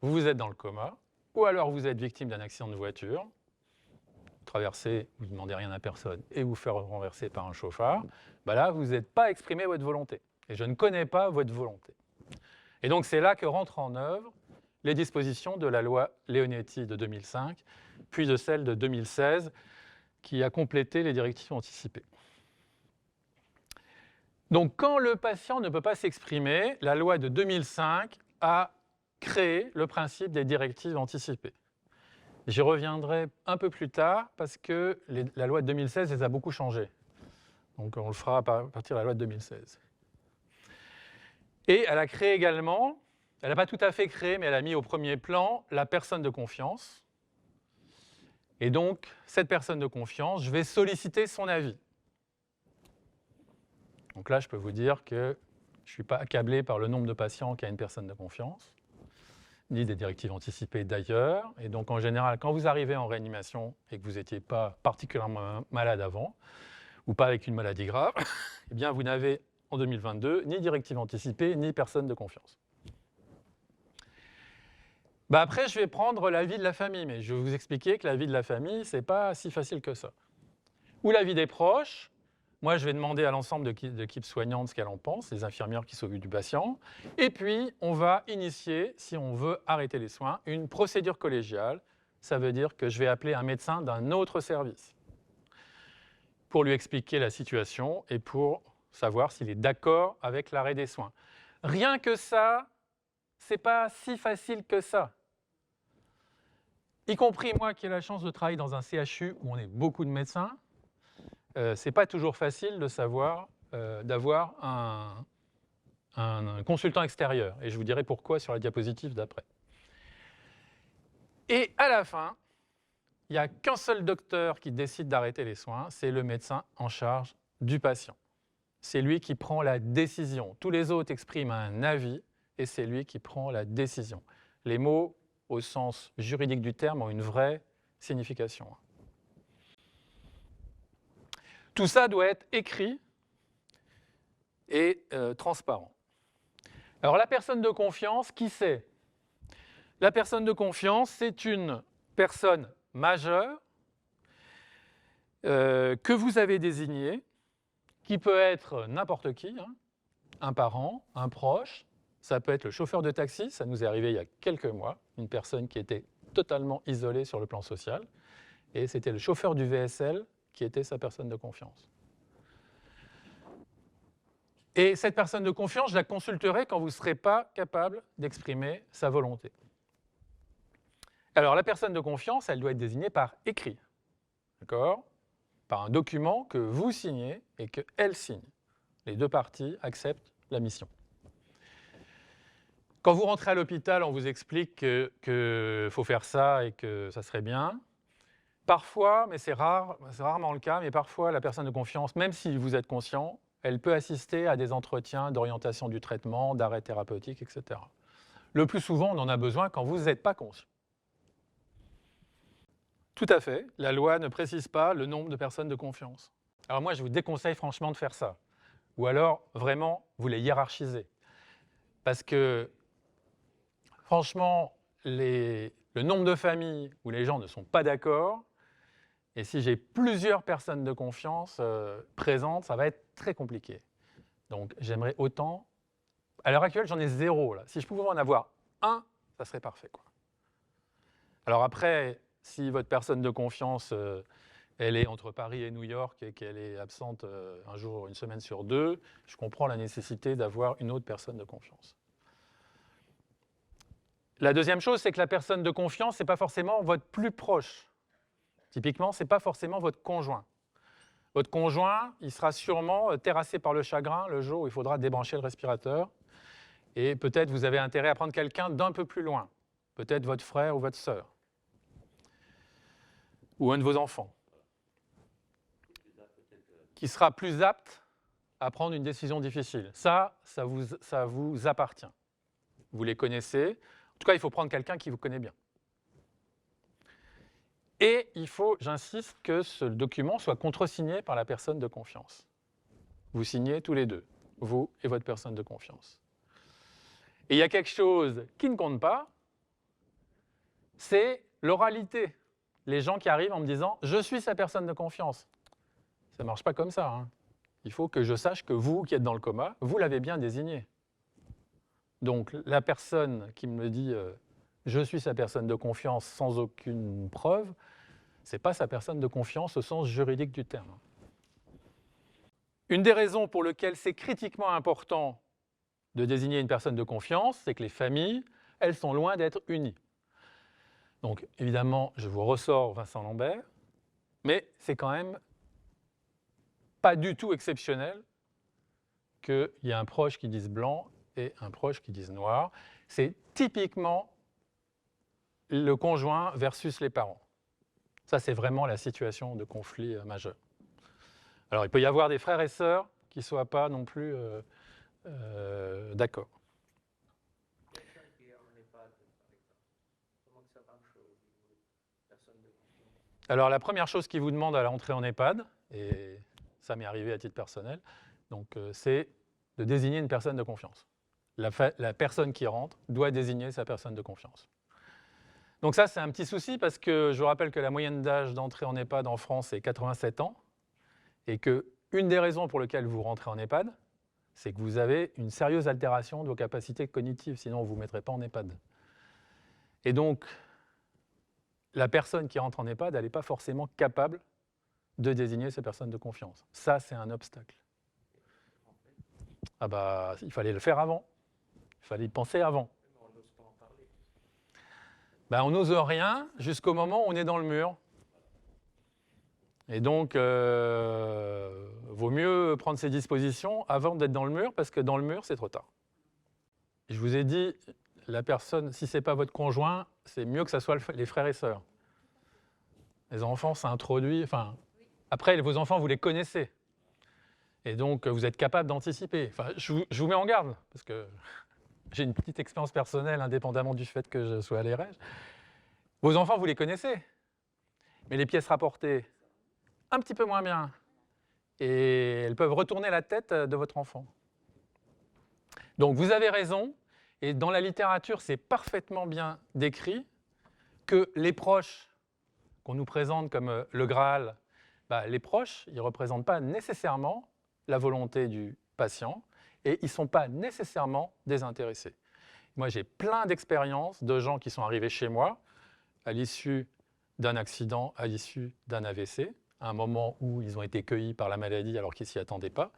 vous êtes dans le coma, ou alors vous êtes victime d'un accident de voiture, vous traversez, vous ne demandez rien à personne, et vous faites renverser par un chauffard, là, vous n'êtes pas exprimé votre volonté. Et je ne connais pas votre volonté. Et donc, c'est là que rentrent en œuvre les dispositions de la loi Leonetti de 2005, puis de celle de 2016, qui a complété les directives anticipées. Donc, quand le patient ne peut pas s'exprimer, la loi de 2005 a créé le principe des directives anticipées. J'y reviendrai un peu plus tard parce que la loi de 2016 les a beaucoup changées. Donc, on le fera à partir de la loi de 2016. Et elle a créé également, elle n'a pas tout à fait créé, mais elle a mis au premier plan la personne de confiance. Et donc, cette personne de confiance, je vais solliciter son avis. Donc là, je peux vous dire que je ne suis pas accablé par le nombre de patients qui a une personne de confiance, ni des directives anticipées d'ailleurs. Et donc, en général, quand vous arrivez en réanimation et que vous n'étiez pas particulièrement malade avant, ou pas avec une maladie grave, eh bien, vous n'avez en 2022 ni directive anticipée, ni personne de confiance. Après, je vais prendre l'avis de la famille, mais je vais vous expliquer que l'avis de la famille, ce n'est pas si facile que ça. Ou l'avis des proches. Moi, je vais demander à l'ensemble de l'équipe soignante ce qu'elle en pense, les infirmières qui s'occupent du patient. Et puis, on va initier, si on veut arrêter les soins, une procédure collégiale. Ça veut dire que je vais appeler un médecin d'un autre service pour lui expliquer la situation et pour savoir s'il est d'accord avec l'arrêt des soins. Rien que ça, ce n'est pas si facile que ça. y compris moi qui ai la chance de travailler dans un CHU où on est beaucoup de médecins, c'est pas toujours facile de savoir, d'avoir un consultant extérieur. Et je vous dirai pourquoi sur la diapositive d'après. Et à la fin, il n'y a qu'un seul docteur qui décide d'arrêter les soins, c'est le médecin en charge du patient. C'est lui qui prend la décision. Tous les autres expriment un avis et c'est lui qui prend la décision. Les mots, au sens juridique du terme, ont une vraie signification. Tout ça doit être écrit et transparent. Alors la personne de confiance, qui c'est? La personne de confiance, c'est une personne majeure que vous avez désignée, qui peut être n'importe qui, hein, un parent, un proche, ça peut être le chauffeur de taxi, ça nous est arrivé il y a quelques mois, une personne qui était totalement isolée sur le plan social, et c'était le chauffeur du VSL qui était sa personne de confiance. Et cette personne de confiance, je la consulterai quand vous ne serez pas capable d'exprimer sa volonté. Alors, la personne de confiance, elle doit être désignée par écrit, d'accord ? Par un document que vous signez et qu'elle signe. Les deux parties acceptent la mission. Quand vous rentrez à l'hôpital, on vous explique qu'il faut faire ça et que ça serait bien. Parfois, mais c'est rarement le cas, mais parfois la personne de confiance, même si vous êtes conscient, elle peut assister à des entretiens d'orientation du traitement, d'arrêt thérapeutique, etc. Le plus souvent, on en a besoin quand vous n'êtes pas conscient. Tout à fait, la loi ne précise pas le nombre de personnes de confiance. Alors moi, je vous déconseille franchement de faire ça. Ou alors, vraiment, vous les hiérarchisez. Parce que, franchement, le nombre de familles où les gens ne sont pas d'accord, et si j'ai plusieurs personnes de confiance présentes, ça va être très compliqué. Donc, j'aimerais autant... À l'heure actuelle, j'en ai 0. Là. Si je pouvais en avoir 1, ça serait parfait, quoi. Alors après, si votre personne de confiance, elle est entre Paris et New York et qu'elle est absente un jour, une semaine sur 2, je comprends la nécessité d'avoir une autre personne de confiance. La deuxième chose, c'est que la personne de confiance, ce n'est pas forcément votre plus proche. Typiquement, ce n'est pas forcément votre conjoint. Votre conjoint, il sera sûrement terrassé par le chagrin le jour où il faudra débrancher le respirateur. Et peut-être vous avez intérêt à prendre quelqu'un d'un peu plus loin. Peut-être votre frère ou votre sœur. Ou un de vos enfants. Qui sera plus apte à prendre une décision difficile. Ça vous appartient. Vous les connaissez. En tout cas, il faut prendre quelqu'un qui vous connaît bien. Et il faut, j'insiste, que ce document soit contresigné par la personne de confiance. Vous signez tous les deux, vous et votre personne de confiance. Et il y a quelque chose qui ne compte pas, c'est l'oralité. Les gens qui arrivent en me disant « je suis sa personne de confiance ». Ça ne marche pas comme ça. Hein. Il faut que je sache que vous, qui êtes dans le coma, vous l'avez bien désigné. Donc la personne qui me dit je suis sa personne de confiance sans aucune preuve, ce n'est pas sa personne de confiance au sens juridique du terme. Une des raisons pour lesquelles c'est critiquement important de désigner une personne de confiance, c'est que les familles, elles sont loin d'être unies. Donc évidemment, je vous ressors Vincent Lambert, mais c'est quand même pas du tout exceptionnel qu'il y ait un proche qui dise blanc et un proche qui dise noir. C'est typiquement le conjoint versus les parents. Ça, c'est vraiment la situation de conflit majeur. Alors, il peut y avoir des frères et sœurs qui ne soient pas non plus d'accord. Alors, la première chose qu'ils vous demandent à l'entrée en EHPAD, et ça m'est arrivé à titre personnel, c'est de désigner une personne de confiance. La personne qui rentre doit désigner sa personne de confiance. Donc ça, c'est un petit souci parce que je vous rappelle que la moyenne d'âge d'entrée en EHPAD en France est 87 ans et qu'une des raisons pour lesquelles vous rentrez en EHPAD, c'est que vous avez une sérieuse altération de vos capacités cognitives, sinon on ne vous mettrait pas en EHPAD. Et donc, la personne qui rentre en EHPAD, elle n'est pas forcément capable de désigner sa personne de confiance. Ça, c'est un obstacle. Ah bah, il fallait le faire avant. Il fallait y penser avant. ben, on n'ose rien jusqu'au moment où on est dans le mur. Et donc, vaut mieux prendre ses dispositions avant d'être dans le mur, parce que dans le mur, c'est trop tard. Je vous ai dit, la personne, si ce n'est pas votre conjoint, c'est mieux que ce soit les frères et sœurs. Les enfants, ça introduit... Enfin, après, vos enfants, vous les connaissez. Et donc, vous êtes capable d'anticiper. Enfin, je vous mets en garde, parce que j'ai une petite expérience personnelle, indépendamment du fait que je sois à l'EREJ. Vos enfants, vous les connaissez. Mais les pièces rapportées, un petit peu moins bien. Et elles peuvent retourner la tête de votre enfant. Donc, vous avez raison. Et dans la littérature, c'est parfaitement bien décrit que les proches qu'on nous présente comme le Graal, bah, les proches, ils ne représentent pas nécessairement la volonté du patient et ils ne sont pas nécessairement désintéressés. Moi, j'ai plein d'expériences de gens qui sont arrivés chez moi à l'issue d'un accident, à l'issue d'un AVC, à un moment où ils ont été cueillis par la maladie alors qu'ils ne s'y attendaient pas,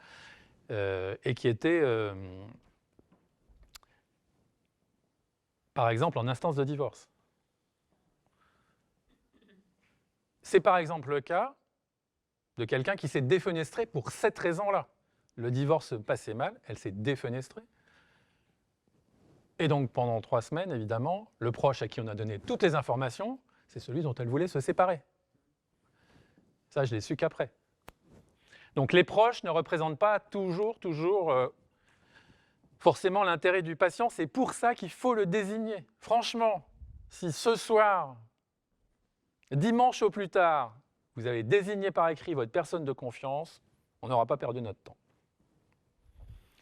et qui étaient, par exemple, en instance de divorce. C'est par exemple le cas de quelqu'un qui s'est défenestré pour cette raison-là. Le divorce passait mal, elle s'est défenestrée. Et donc, pendant 3 semaines, évidemment, le proche à qui on a donné toutes les informations, c'est celui dont elle voulait se séparer. Ça, je l'ai su qu'après. Donc, les proches ne représentent pas toujours forcément l'intérêt du patient. C'est pour ça qu'il faut le désigner. Franchement, si ce soir, dimanche au plus tard, vous avez désigné par écrit votre personne de confiance, on n'aura pas perdu notre temps.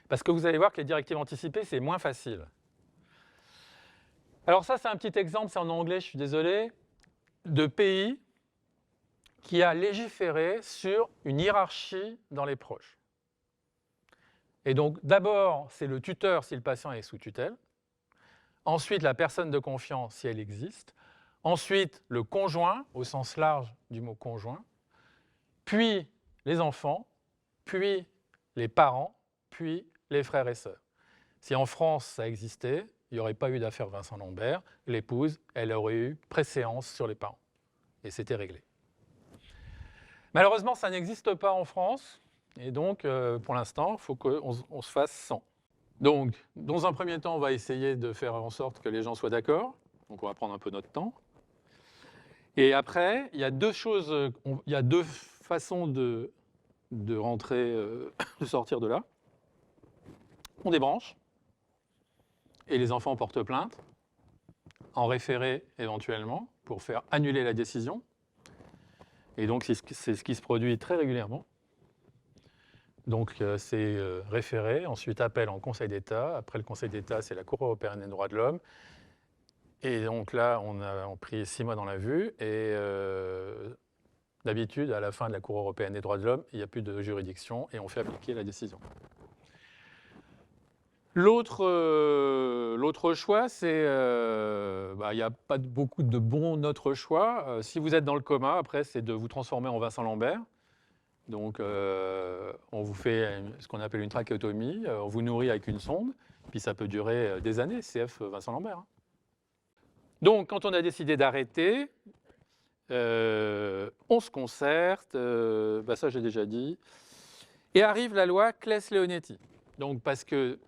Parce que vous allez voir que les directives anticipées, c'est moins facile. Alors ça, c'est un petit exemple, c'est en anglais, je suis désolé, de pays qui a légiféré sur une hiérarchie dans les proches. Et donc, d'abord, c'est le tuteur si le patient est sous tutelle. Ensuite, la personne de confiance si elle existe. Ensuite, le conjoint, au sens large du mot conjoint. Puis, les enfants. Puis, les parents. Puis, les frères et sœurs. Si en France, ça existait, il n'y aurait pas eu d'affaire Vincent Lambert. L'épouse, elle aurait eu préséance sur les parents. Et c'était réglé. Malheureusement, ça n'existe pas en France. Et donc, pour l'instant, il faut qu'on se fasse sans. Donc, dans un premier temps, on va essayer de faire en sorte que les gens soient d'accord. Donc, on va prendre un peu notre temps. Et après, il y a deux choses, il y a deux façons de rentrer, de sortir de là. On débranche. Et les enfants portent plainte, en référé éventuellement, pour faire annuler la décision. Et donc, c'est ce qui se produit très régulièrement. Donc, c'est référé, ensuite appel en Conseil d'État. Après le Conseil d'État, c'est la Cour européenne des droits de l'homme. Et donc là, on a pris 6 mois dans la vue. Et d'habitude, à la fin de la Cour européenne des droits de l'homme, il n'y a plus de juridiction et on fait appliquer la décision. L'autre choix, c'est, il n'y a pas beaucoup de bons autres choix. Si vous êtes dans le coma, après, c'est de vous transformer en Vincent Lambert. Donc, on vous fait ce qu'on appelle une trachéotomie, on vous nourrit avec une sonde, puis ça peut durer des années, CF Vincent Lambert. Donc, quand on a décidé d'arrêter, on se concerte, ça j'ai déjà dit, et arrive la loi Claes-Leonetti. Donc, parce que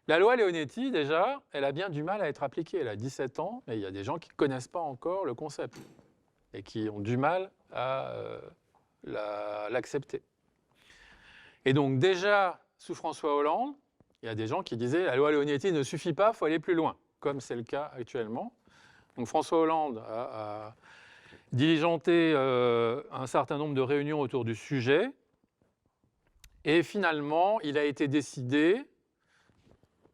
la loi Leonetti, déjà, elle a bien du mal à être appliquée. Elle a 17 ans, mais il y a des gens qui ne connaissent pas encore le concept et qui ont du mal à l'accepter. Et donc déjà, sous François Hollande, il y a des gens qui disaient la loi Leonetti ne suffit pas, il faut aller plus loin, comme c'est le cas actuellement. Donc François Hollande a diligenté un certain nombre de réunions autour du sujet, et finalement, il a été décidé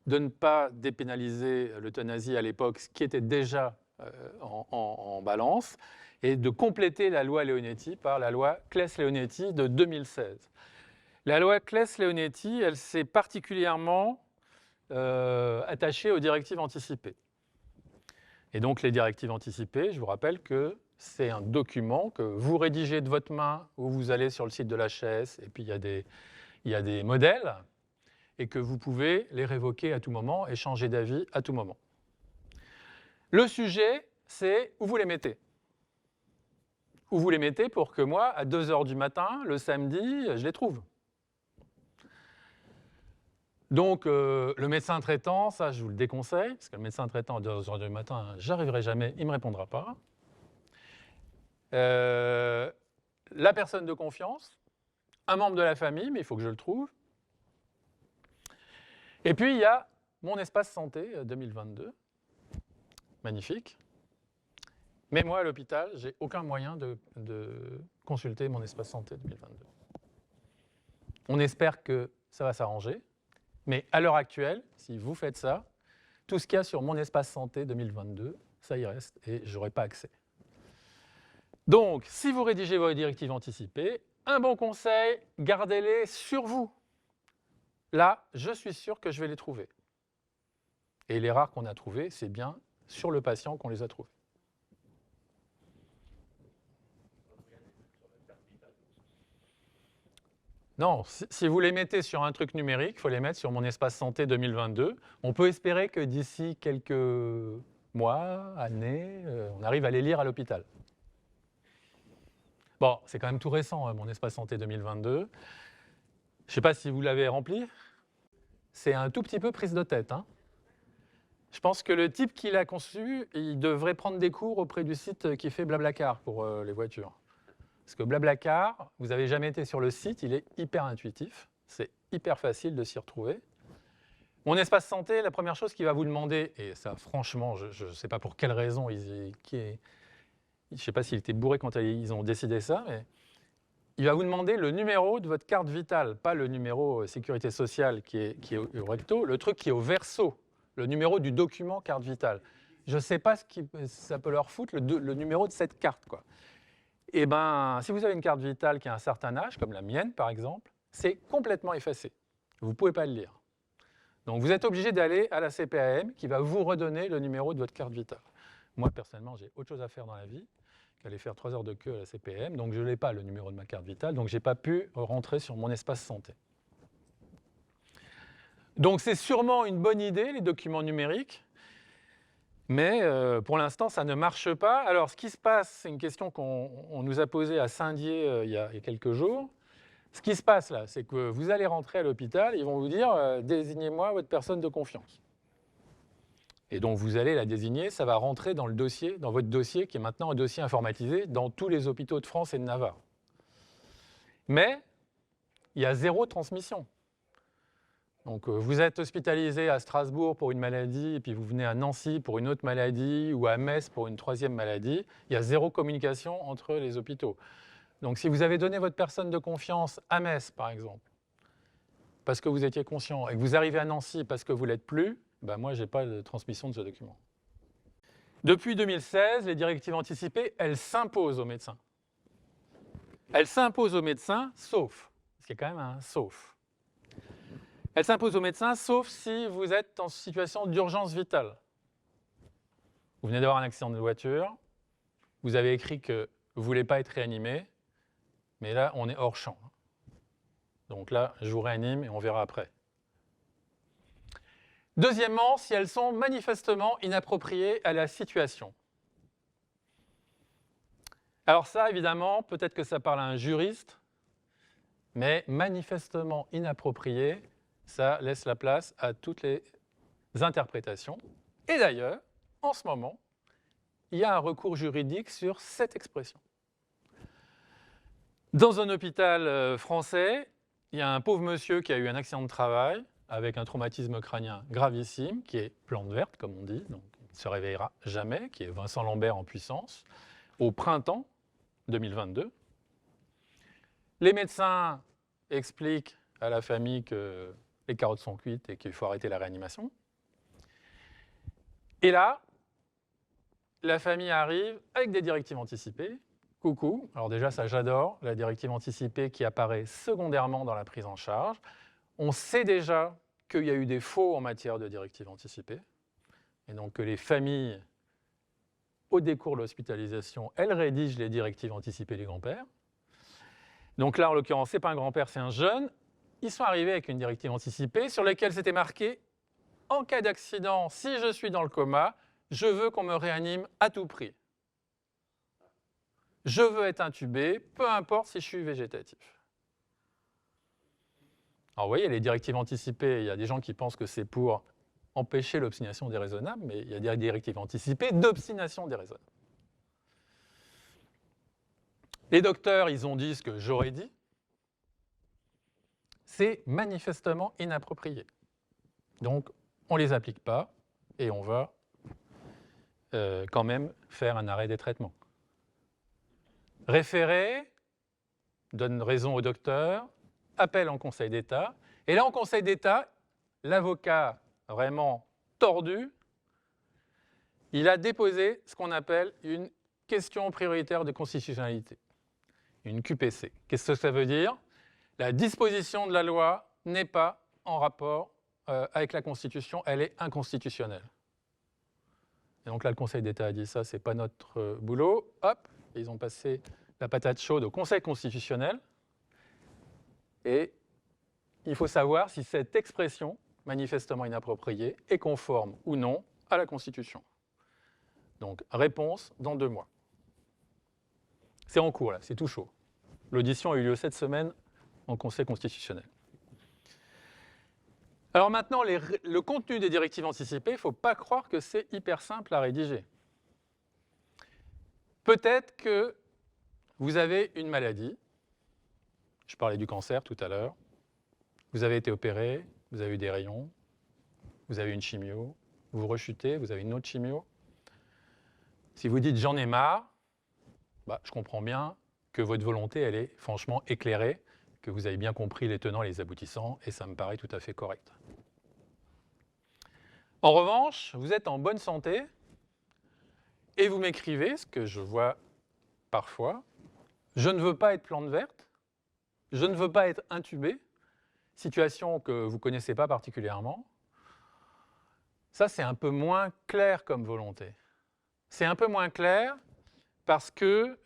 de ne pas dépénaliser l'euthanasie à l'époque, ce qui était déjà en balance, et de compléter la loi Leonetti par la loi Claes-Leonetti de 2016. La loi Claes-Leonetti, elle s'est particulièrement attachée aux directives anticipées. Et donc les directives anticipées, je vous rappelle que c'est un document que vous rédigez de votre main, ou vous allez sur le site de l'HAS, et puis il y a des modèles, et que vous pouvez les révoquer à tout moment et changer d'avis à tout moment. Le sujet, c'est où vous les mettez. Où vous les mettez pour que moi, à 2 h du matin, le samedi, je les trouve. Donc, le médecin traitant, ça, je vous le déconseille, parce que le médecin traitant, à 2 h du matin, j'arriverai jamais, il ne me répondra pas. La personne de confiance, un membre de la famille, mais il faut que je le trouve. Et puis, il y a mon espace santé 2022. Magnifique. Mais moi, à l'hôpital, je n'ai aucun moyen de consulter mon espace santé 2022. On espère que ça va s'arranger. Mais à l'heure actuelle, si vous faites ça, tout ce qu'il y a sur mon espace santé 2022, ça y reste et je n'aurai pas accès. Donc, si vous rédigez vos directives anticipées, un bon conseil, gardez-les sur vous. Là, je suis sûr que je vais les trouver. Et les rares qu'on a trouvés, c'est bien sur le patient qu'on les a trouvés. Non, si vous les mettez sur un truc numérique, il faut les mettre sur mon espace santé 2022. On peut espérer que d'ici quelques mois, années, on arrive à les lire à l'hôpital. Bon, c'est quand même tout récent, mon espace santé 2022. Je ne sais pas si vous l'avez rempli. C'est un tout petit peu prise de tête, hein. Je pense que le type qui l'a conçu, il devrait prendre des cours auprès du site qui fait Blablacar pour les voitures. Parce que Blablacar, vous n'avez jamais été sur le site, il est hyper intuitif, c'est hyper facile de s'y retrouver. Mon espace santé, la première chose qu'il va vous demander, et ça franchement, je ne sais pas pour quelle raison, je ne sais pas s'il était bourré quand ils ont décidé ça, mais il va vous demander le numéro de votre carte vitale, pas le numéro sécurité sociale qui est au recto, le truc qui est au verso, le numéro du document carte vitale. Je ne sais pas ce que ça peut leur foutre, le numéro de cette carte, quoi. Eh bien, si vous avez une carte vitale qui a un certain âge, comme la mienne par exemple, c'est complètement effacé. Vous ne pouvez pas le lire. Donc vous êtes obligé d'aller à la CPAM qui va vous redonner le numéro de votre carte vitale. Moi, personnellement, j'ai autre chose à faire dans la vie qu'aller faire 3 heures de queue à la CPAM, donc je n'ai pas le numéro de ma carte vitale, donc je n'ai pas pu rentrer sur mon espace santé. Donc c'est sûrement une bonne idée, les documents numériques, mais pour l'instant, ça ne marche pas. Alors, ce qui se passe, c'est une question qu'on nous a posée à Saint-Dié il y a quelques jours. Ce qui se passe là, c'est que vous allez rentrer à l'hôpital, ils vont vous dire « désignez-moi votre personne de confiance ». Et donc, vous allez la désigner, ça va rentrer dans le dossier, dans votre dossier, qui est maintenant un dossier informatisé dans tous les hôpitaux de France et de Navarre. Mais il y a 0 transmission. Donc, vous êtes hospitalisé à Strasbourg pour une maladie, et puis vous venez à Nancy pour une autre maladie, ou à Metz pour une 3e maladie. Il y a 0 communication entre les hôpitaux. Donc, si vous avez donné votre personne de confiance à Metz, par exemple, parce que vous étiez conscient, et que vous arrivez à Nancy parce que vous ne l'êtes plus, ben moi, je n'ai pas de transmission de ce document. Depuis 2016, les directives anticipées, elles s'imposent aux médecins. Elles s'imposent aux médecins, sauf, parce qu'il y a quand même un sauf. Elle s'impose aux médecins, sauf si vous êtes en situation d'urgence vitale. Vous venez d'avoir un accident de voiture, vous avez écrit que vous ne voulez pas être réanimé, mais là, on est hors champ. Donc là, je vous réanime et on verra après. Deuxièmement, si elles sont manifestement inappropriées à la situation. Alors ça, évidemment, peut-être que ça parle à un juriste, mais manifestement inapproprié, ça laisse la place à toutes les interprétations. Et d'ailleurs, en ce moment, il y a un recours juridique sur cette expression. Dans un hôpital français, il y a un pauvre monsieur qui a eu un accident de travail avec un traumatisme crânien gravissime, qui est plante verte, comme on dit, donc il ne se réveillera jamais, qui est Vincent Lambert en puissance, au printemps 2022. Les médecins expliquent à la famille que les carottes sont cuites et qu'il faut arrêter la réanimation. Et là, la famille arrive avec des directives anticipées. Coucou, alors déjà ça j'adore, la directive anticipée qui apparaît secondairement dans la prise en charge. On sait déjà qu'il y a eu des faux en matière de directives anticipées, et donc que les familles, au décours de l'hospitalisation, elles rédigent les directives anticipées des grands-pères. Donc là, en l'occurrence, ce n'est pas un grand-père, c'est un jeune. Ils sont arrivés avec une directive anticipée sur laquelle c'était marqué « En cas d'accident, si je suis dans le coma, je veux qu'on me réanime à tout prix. Je veux être intubé, peu importe si je suis végétatif. Alors vous voyez, les directives anticipées, il y a des gens qui pensent que c'est pour empêcher l'obstination déraisonnable, mais il y a des directives anticipées d'obstination déraisonnable. Les docteurs, ils ont dit ce que j'aurais dit. C'est manifestement inapproprié. Donc, on ne les applique pas et on va quand même faire un arrêt des traitements. Référé, donne raison au docteur, appel en Conseil d'État. Et là, en Conseil d'État, l'avocat vraiment tordu, il a déposé ce qu'on appelle une question prioritaire de constitutionnalité, une QPC. Qu'est-ce que ça veut dire? La disposition de la loi n'est pas en rapport avec la Constitution, elle est inconstitutionnelle. Et donc là, le Conseil d'État a dit ça, c'est pas notre boulot. Hop, ils ont passé la patate chaude au Conseil constitutionnel. Et il faut savoir si cette expression, manifestement inappropriée, est conforme ou non à la Constitution. Donc, réponse dans 2 mois. C'est en cours, là, c'est tout chaud. L'audition a eu lieu cette semaine en Conseil constitutionnel. Alors maintenant, le contenu des directives anticipées, il ne faut pas croire que c'est hyper simple à rédiger. Peut-être que vous avez une maladie. Je parlais du cancer tout à l'heure. Vous avez été opéré, vous avez eu des rayons, vous avez une chimio, vous rechutez, vous avez une autre chimio. Si vous dites « j'en ai marre », je comprends bien que votre volonté, elle est franchement éclairée, que vous avez bien compris les tenants et les aboutissants, et ça me paraît tout à fait correct. En revanche, vous êtes en bonne santé, et vous m'écrivez, ce que je vois parfois, « je ne veux pas être plante verte, je ne veux pas être intubé », situation que vous ne connaissez pas particulièrement. Ça, c'est un peu moins clair comme volonté. C'est un peu moins clair parce que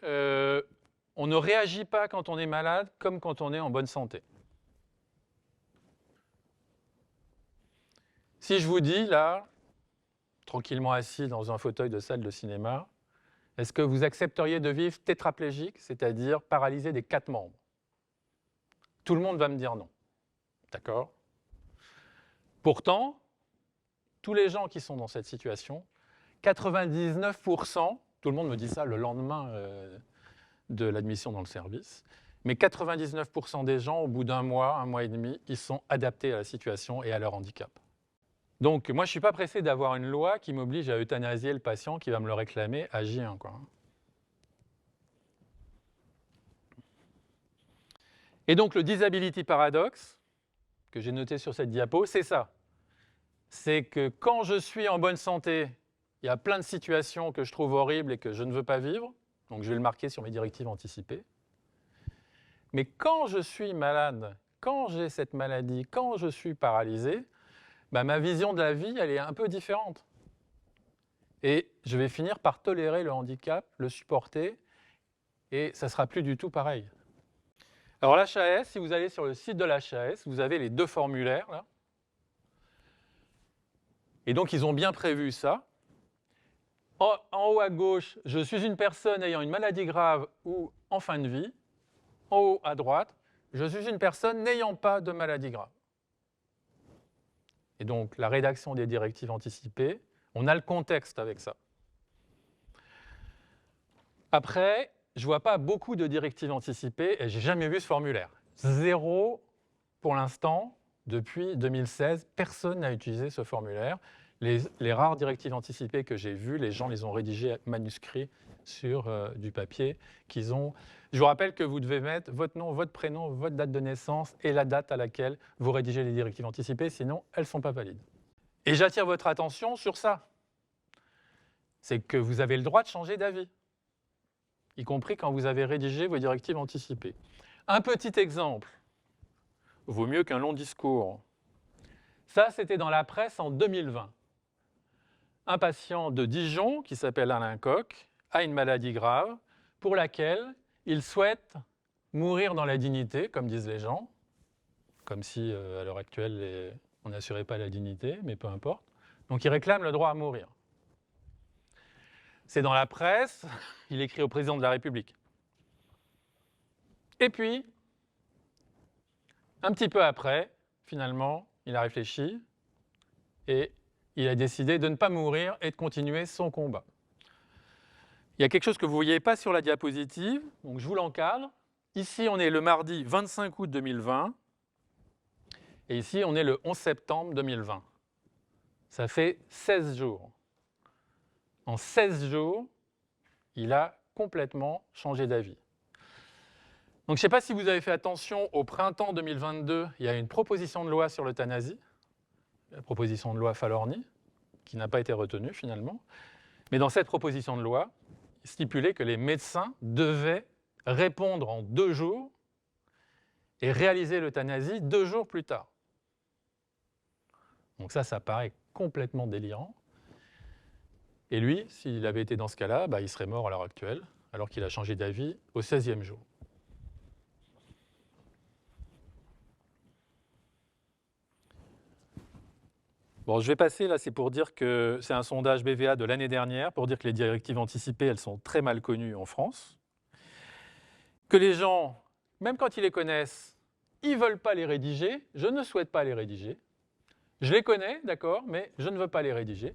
on ne réagit pas quand on est malade comme quand on est en bonne santé. Si je vous dis, là, tranquillement assis dans un fauteuil de salle de cinéma, est-ce que vous accepteriez de vivre tétraplégique, c'est-à-dire paralysé des 4 membres? Tout le monde va me dire non. D'accord? Pourtant, tous les gens qui sont dans cette situation, 99%, tout le monde me dit ça le lendemain de l'admission dans le service, mais 99% des gens, au bout d'1 mois, 1 mois et demi, ils sont adaptés à la situation et à leur handicap. Donc, moi, je ne suis pas pressé d'avoir une loi qui m'oblige à euthanasier le patient qui va me le réclamer à J1, quoi. Et donc, le disability paradox, que j'ai noté sur cette diapo, c'est ça. C'est que quand je suis en bonne santé, il y a plein de situations que je trouve horribles et que je ne veux pas vivre, donc je vais le marquer sur mes directives anticipées. Mais quand je suis malade, quand j'ai cette maladie, quand je suis paralysé, ma vision de la vie, elle est un peu différente. Et je vais finir par tolérer le handicap, le supporter, et ça ne sera plus du tout pareil. Alors l'HAS, si vous allez sur le site de l'HAS, vous avez les 2 formulaires, là. Et donc, ils ont bien prévu ça. En haut à gauche, je suis une personne ayant une maladie grave ou en fin de vie. En haut à droite, je suis une personne n'ayant pas de maladie grave. Et donc, la rédaction des directives anticipées, on a le contexte avec ça. Après, je ne vois pas beaucoup de directives anticipées et je n'ai jamais vu ce formulaire. 0 pour l'instant. Depuis 2016, personne n'a utilisé ce formulaire. Les rares directives anticipées que j'ai vues, les gens les ont rédigées manuscrits sur du papier qu'ils ont. Je vous rappelle que vous devez mettre votre nom, votre prénom, votre date de naissance et la date à laquelle vous rédigez les directives anticipées, sinon elles ne sont pas valides. Et j'attire votre attention sur ça. C'est que vous avez le droit de changer d'avis, y compris quand vous avez rédigé vos directives anticipées. Un petit exemple. Vaut mieux qu'un long discours. Ça, c'était dans la presse en 2020. Un patient de Dijon, qui s'appelle Alain Koch, a une maladie grave pour laquelle il souhaite mourir dans la dignité, comme disent les gens, comme si, à l'heure actuelle, on n'assurait pas la dignité, mais peu importe. Donc, il réclame le droit à mourir. c'est dans la presse, il écrit au président de la République. Et puis, un petit peu après, finalement, il a réfléchi et il a décidé de ne pas mourir et de continuer son combat. Il y a quelque chose que vous ne voyez pas sur la diapositive, donc je vous l'encadre. Ici, on est le mardi 25 août 2020 et ici, on est le 11 septembre 2020. Ça fait 16 jours. En 16 jours, il a complètement changé d'avis. Donc, je ne sais pas si vous avez fait attention, au printemps 2022, il y a une proposition de loi sur l'euthanasie, la proposition de loi Falorni, qui n'a pas été retenue finalement. Mais dans cette proposition de loi, il stipulait que les médecins devaient répondre en 2 jours et réaliser l'euthanasie 2 jours plus tard. Donc ça paraît complètement délirant. Et lui, s'il avait été dans ce cas-là, il serait mort à l'heure actuelle, alors qu'il a changé d'avis au 16e jour. Bon, je vais passer, là, c'est pour dire que c'est un sondage BVA de l'année dernière, pour dire que les directives anticipées, elles sont très mal connues en France. Que les gens, même quand ils les connaissent, ils ne veulent pas les rédiger. Je ne souhaite pas les rédiger. Je les connais, d'accord, mais je ne veux pas les rédiger.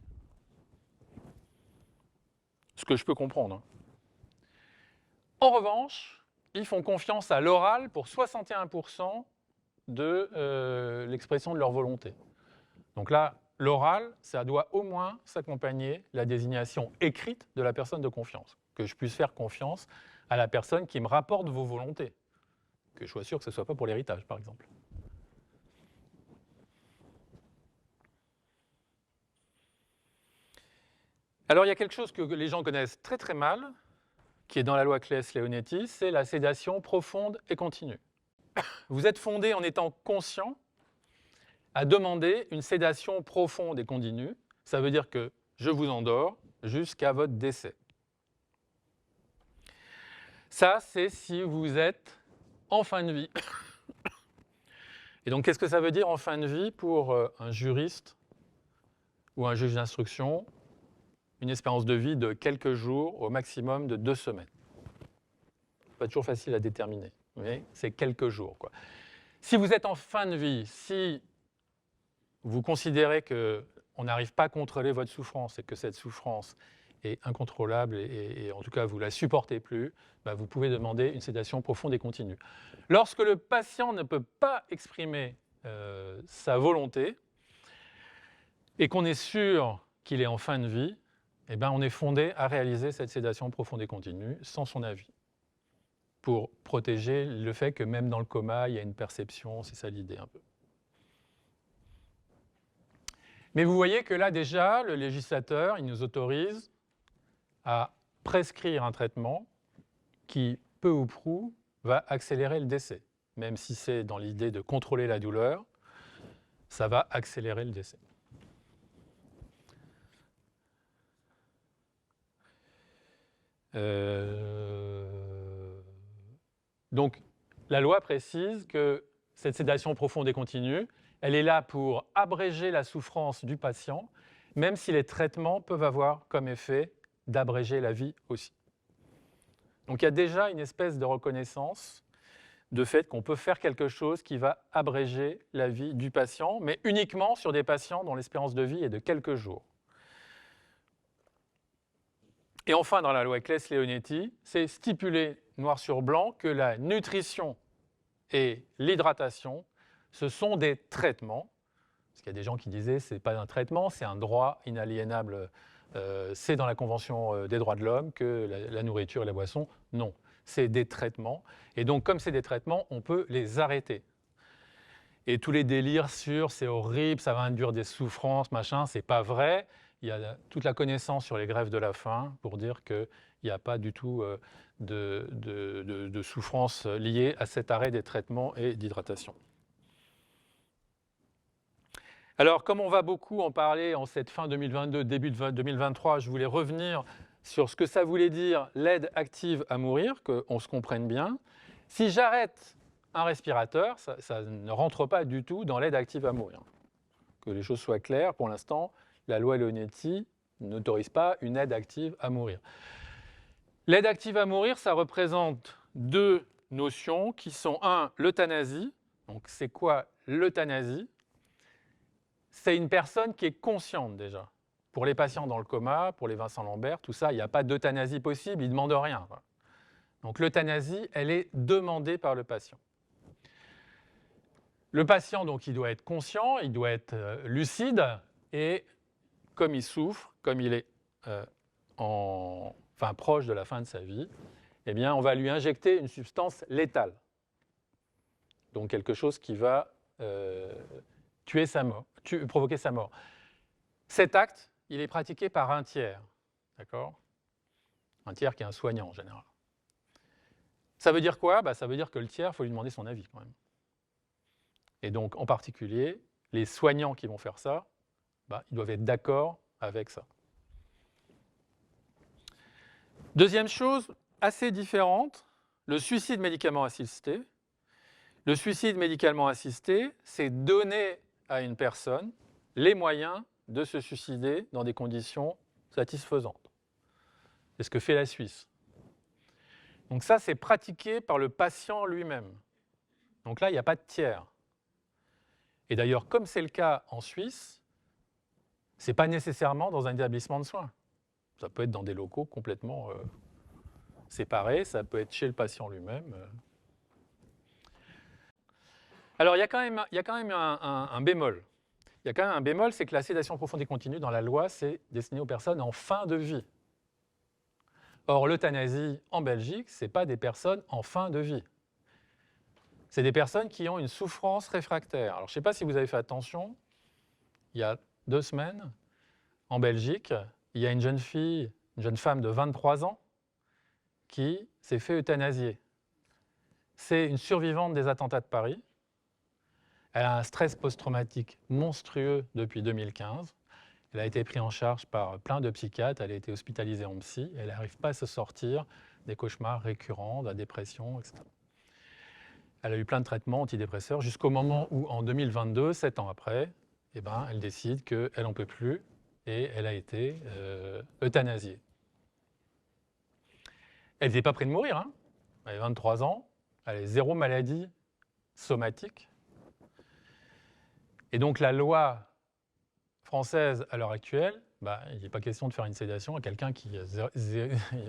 Ce que je peux comprendre. En revanche, ils font confiance à l'oral pour 61% de l'expression de leur volonté. Donc là, l'oral, ça doit au moins s'accompagner de la désignation écrite de la personne de confiance. Que je puisse faire confiance à la personne qui me rapporte vos volontés. Que je sois sûr que ce ne soit pas pour l'héritage, par exemple. Alors, il y a quelque chose que les gens connaissent très très mal, qui est dans la loi Claes-Leonetti, c'est la sédation profonde et continue. Vous êtes fondé en étant conscient à demander une sédation profonde et continue. Ça veut dire que je vous endors jusqu'à votre décès. Ça, c'est si vous êtes en fin de vie. Et donc, qu'est-ce que ça veut dire en fin de vie pour un juriste ou un juge d'instruction? Une espérance de vie de quelques jours, au maximum de 2 semaines. Pas toujours facile à déterminer, mais c'est quelques jours, quoi. Si vous êtes en fin de vie, si vous considérez qu'on n'arrive pas à contrôler votre souffrance et que cette souffrance est incontrôlable et en tout cas vous ne la supportez plus, vous pouvez demander une sédation profonde et continue. Lorsque le patient ne peut pas exprimer sa volonté et qu'on est sûr qu'il est en fin de vie, on est fondé à réaliser cette sédation profonde et continue sans son avis, pour protéger le fait que même dans le coma, il y a une perception, c'est ça l'idée un peu. Mais vous voyez que là déjà, le législateur, il nous autorise à prescrire un traitement qui, peu ou prou, va accélérer le décès. Même si c'est dans l'idée de contrôler la douleur, ça va accélérer le décès. Donc, la loi précise que cette sédation profonde et continue, elle est là pour abréger la souffrance du patient, même si les traitements peuvent avoir comme effet d'abréger la vie aussi. Donc, il y a déjà une espèce de reconnaissance de fait qu'on peut faire quelque chose qui va abréger la vie du patient, mais uniquement sur des patients dont l'espérance de vie est de quelques jours. Et enfin, dans la loi Claes-Leonetti, c'est stipulé noir sur blanc que la nutrition et l'hydratation, ce sont des traitements. Parce qu'il y a des gens qui disaient ce n'est pas un traitement, c'est un droit inaliénable. C'est dans la Convention des droits de l'homme que la nourriture et la boisson, non. C'est des traitements. Et donc, comme c'est des traitements, on peut les arrêter. Et tous les délires sur c'est horrible, ça va induire des souffrances, machin, c'est pas vrai. Il y a toute la connaissance sur les grèves de la faim pour dire qu'il n'y a pas du tout de souffrance liée à cet arrêt des traitements et d'hydratation. Alors, comme on va beaucoup en parler en cette fin 2022, début de 2023, je voulais revenir sur ce que ça voulait dire l'aide active à mourir, qu'on se comprenne bien. Si j'arrête un respirateur, ça ne rentre pas du tout dans l'aide active à mourir. Que les choses soient claires, pour l'instant, la loi Leonetti n'autorise pas une aide active à mourir. L'aide active à mourir, ça représente deux notions qui sont, l'euthanasie. Donc, c'est quoi l'euthanasie? C'est une personne qui est consciente déjà. Pour les patients dans le coma, pour les Vincent Lambert, tout ça, il n'y a pas d'euthanasie possible, ils ne demandent rien. Donc l'euthanasie, elle est demandée par le patient. Le patient, donc, il doit être conscient, il doit être lucide, et comme il souffre, comme il est proche de la fin de sa vie, eh bien, on va lui injecter une substance létale. Donc quelque chose qui va provoquer sa mort. Cet acte, il est pratiqué par un tiers, d'accord? Un tiers qui est un soignant en général. Ça veut dire quoi? Ça veut dire que le tiers, il faut lui demander son avis quand même. Et donc, en particulier, les soignants qui vont faire ça, ils doivent être d'accord avec ça. Deuxième chose, assez différente, le suicide médicalement assisté. Le suicide médicalement assisté, c'est donner à une personne les moyens de se suicider dans des conditions satisfaisantes. C'est ce que fait la Suisse. Donc ça, c'est pratiqué par le patient lui-même. Donc là, il n'y a pas de tiers. Et d'ailleurs, comme c'est le cas en Suisse, ce n'est pas nécessairement dans un établissement de soins. Ça peut être dans des locaux complètement séparés, ça peut être chez le patient lui-même. Alors, il y a quand même un bémol. Il y a quand même un bémol, c'est que la sédation profonde et continue dans la loi, c'est destiné aux personnes en fin de vie. Or, l'euthanasie en Belgique, ce n'est pas des personnes en fin de vie. C'est des personnes qui ont une souffrance réfractaire. Alors, je ne sais pas si vous avez fait attention, il y a 2 semaines, en Belgique, il y a une jeune femme de 23 ans qui s'est fait euthanasier. C'est une survivante des attentats de Paris. Elle a un stress post-traumatique monstrueux depuis 2015. Elle a été prise en charge par plein de psychiatres, elle a été hospitalisée en psy, elle n'arrive pas à se sortir des cauchemars récurrents, de la dépression, etc. Elle a eu plein de traitements antidépresseurs jusqu'au moment où, en 2022, 7 ans après, elle décide qu'elle n'en peut plus et elle a été euthanasiée. Elle n'était pas près de mourir, hein. Elle avait 23 ans, elle avait 0 maladie somatique. Et donc la loi française à l'heure actuelle, il n'est pas question de faire une sédation à quelqu'un qui n'a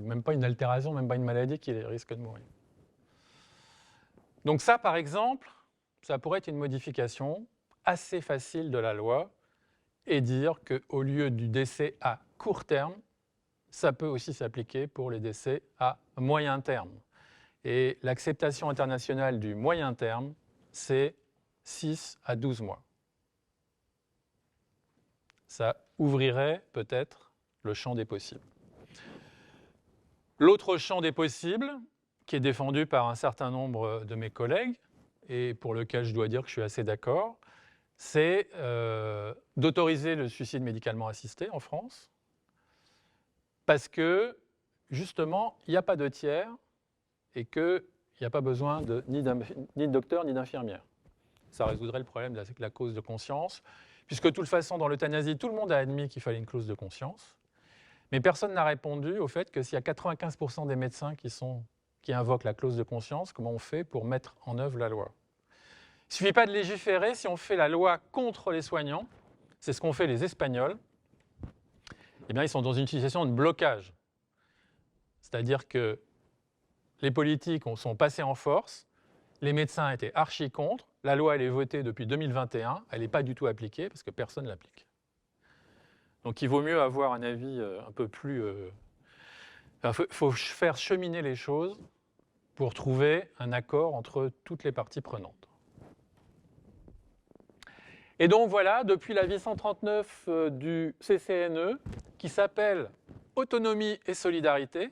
même pas une altération, même pas une maladie qui risque de mourir. Donc ça, par exemple, ça pourrait être une modification assez facile de la loi et dire qu'au lieu du décès à court terme, ça peut aussi s'appliquer pour les décès à moyen terme. Et l'acceptation internationale du moyen terme, c'est 6 à 12 mois. Ça ouvrirait peut-être le champ des possibles. L'autre champ des possibles, qui est défendu par un certain nombre de mes collègues, et pour lequel je dois dire que je suis assez d'accord, c'est d'autoriser le suicide médicalement assisté en France, parce que, justement, il n'y a pas de tiers et qu'il n'y a pas besoin ni de docteur ni d'infirmière. Ça résoudrait le problème de la clause de conscience, puisque de toute façon, dans l'euthanasie, tout le monde a admis qu'il fallait une clause de conscience, mais personne n'a répondu au fait que s'il y a 95% des médecins qui invoquent la clause de conscience, comment on fait pour mettre en œuvre la loi? Il ne suffit pas de légiférer, si on fait la loi contre les soignants, c'est ce qu'ont fait les Espagnols, eh bien, ils sont dans une situation de blocage. C'est-à-dire que les politiques sont passés en force, les médecins étaient archi contre, la loi elle est votée depuis 2021, elle n'est pas du tout appliquée parce que personne ne l'applique. Donc il vaut mieux avoir un avis un peu plus... Il faut faire cheminer les choses pour trouver un accord entre toutes les parties prenantes. Et donc voilà, depuis l'avis 139 du CCNE, qui s'appelle « Autonomie et solidarité ».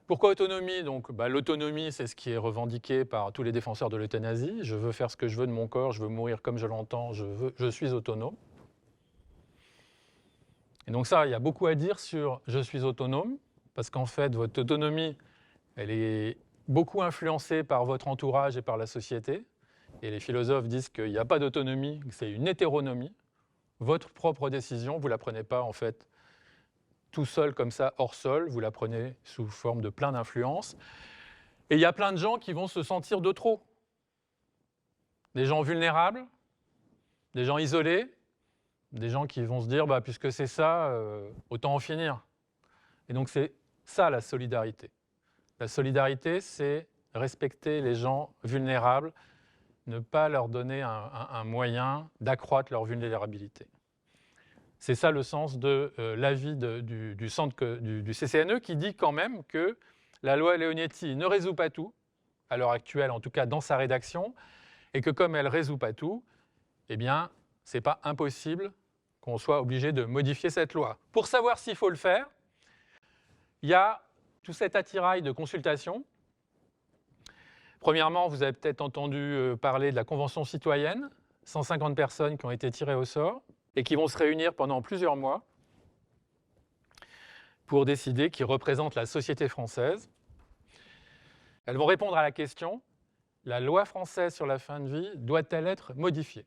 Pourquoi autonomie? Donc, l'autonomie, c'est ce qui est revendiqué par tous les défenseurs de l'euthanasie. Je veux faire ce que je veux de mon corps, je veux mourir comme je l'entends, je suis autonome. Et donc ça, il y a beaucoup à dire sur « je suis autonome », parce qu'en fait, votre autonomie, elle est beaucoup influencée par votre entourage et par la société. Et les philosophes disent qu'il n'y a pas d'autonomie, que c'est une hétéronomie. Votre propre décision, vous ne la prenez pas en fait tout seul comme ça, hors sol, vous la prenez sous forme de plein d'influences. Et il y a plein de gens qui vont se sentir de trop. Des gens vulnérables, des gens isolés, des gens qui vont se dire, bah, puisque c'est ça, autant en finir. Et donc c'est ça la solidarité. La solidarité, c'est respecter les gens vulnérables, ne pas leur donner un moyen d'accroître leur vulnérabilité. C'est ça le sens de l'avis du centre du CCNE qui dit quand même que la loi Leonetti ne résout pas tout, à l'heure actuelle, en tout cas dans sa rédaction, et que comme elle ne résout pas tout, eh bien, ce n'est pas impossible qu'on soit obligé de modifier cette loi. Pour savoir s'il faut le faire, il y a tout cet attirail de consultation. Premièrement, vous avez peut-être entendu parler de la Convention citoyenne, 150 personnes qui ont été tirées au sort et qui vont se réunir pendant plusieurs mois pour décider qui représente la société française. Elles vont répondre à la question, la loi française sur la fin de vie doit-elle être modifiée?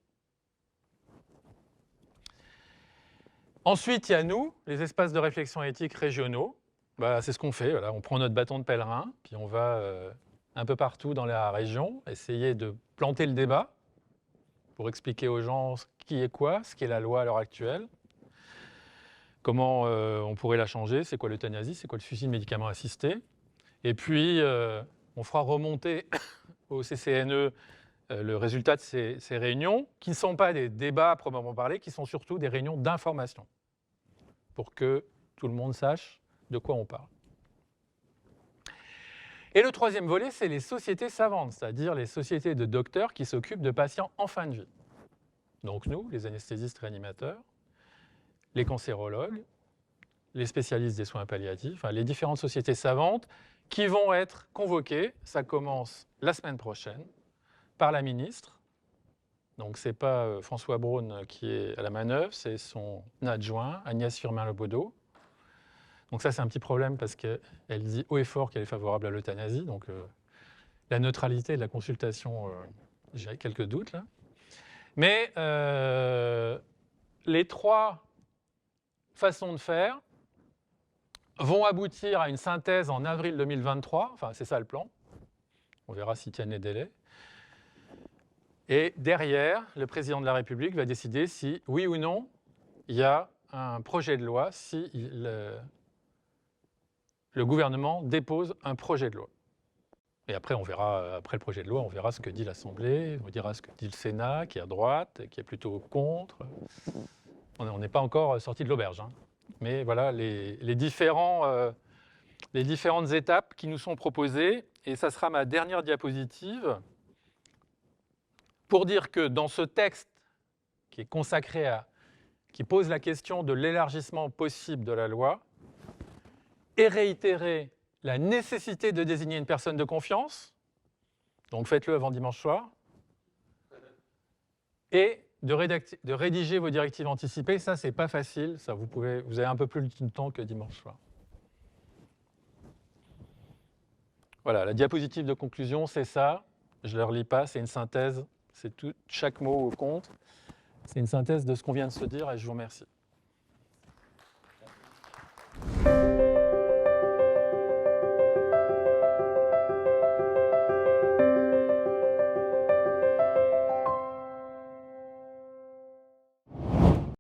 Ensuite, il y a nous, les espaces de réflexion éthique régionaux. Bah, c'est ce qu'on fait, voilà. On prend notre bâton de pèlerin, puis on va un peu partout dans la région, essayer de planter le débat pour expliquer aux gens ce qui est quoi, ce qu'est la loi à l'heure actuelle, comment on pourrait la changer, c'est quoi l'euthanasie, c'est quoi le suicide médicament assisté. Et puis, on fera remonter au CCNE le résultat de ces réunions, qui ne sont pas des débats à proprement parler, qui sont surtout des réunions d'information, pour que tout le monde sache de quoi on parle. Et le troisième volet, c'est les sociétés savantes, c'est-à-dire les sociétés de docteurs qui s'occupent de patients en fin de vie. Donc nous, les anesthésistes réanimateurs, les cancérologues, les spécialistes des soins palliatifs, enfin, les différentes sociétés savantes qui vont être convoquées, ça commence la semaine prochaine, par la ministre. Donc ce n'est pas François Braun qui est à la manœuvre, c'est son adjoint, Agnès Firmin-Lebaudot. Donc ça, c'est un petit problème parce qu'elle dit haut et fort qu'elle est favorable à l'euthanasie. Donc la neutralité de la consultation, j'ai quelques doutes là. Mais les trois façons de faire vont aboutir à une synthèse en avril 2023. Enfin, c'est ça le plan. On verra s'ils tiennent les délais. Et derrière, le président de la République va décider si, oui ou non, il y a un projet de loi, si le gouvernement dépose un projet de loi. Et après, on verra, après le projet de loi, on verra ce que dit l'Assemblée, on verra ce que dit le Sénat, qui est à droite, qui est plutôt contre. On n'est pas encore sorti de l'auberge, hein. Mais voilà les différentes étapes qui nous sont proposées. Et ça sera ma dernière diapositive pour dire que dans ce texte qui est consacré qui pose la question de l'élargissement possible de la loi, et réitérer la nécessité de désigner une personne de confiance, donc faites-le avant dimanche soir, et de rédiger vos directives anticipées. Ça, c'est pas facile, ça, vous avez un peu plus de temps que dimanche soir. Voilà, la diapositive de conclusion, c'est ça. Je ne la relis pas, c'est une synthèse, c'est tout, chaque mot compte. C'est une synthèse de ce qu'on vient de se dire et je vous remercie.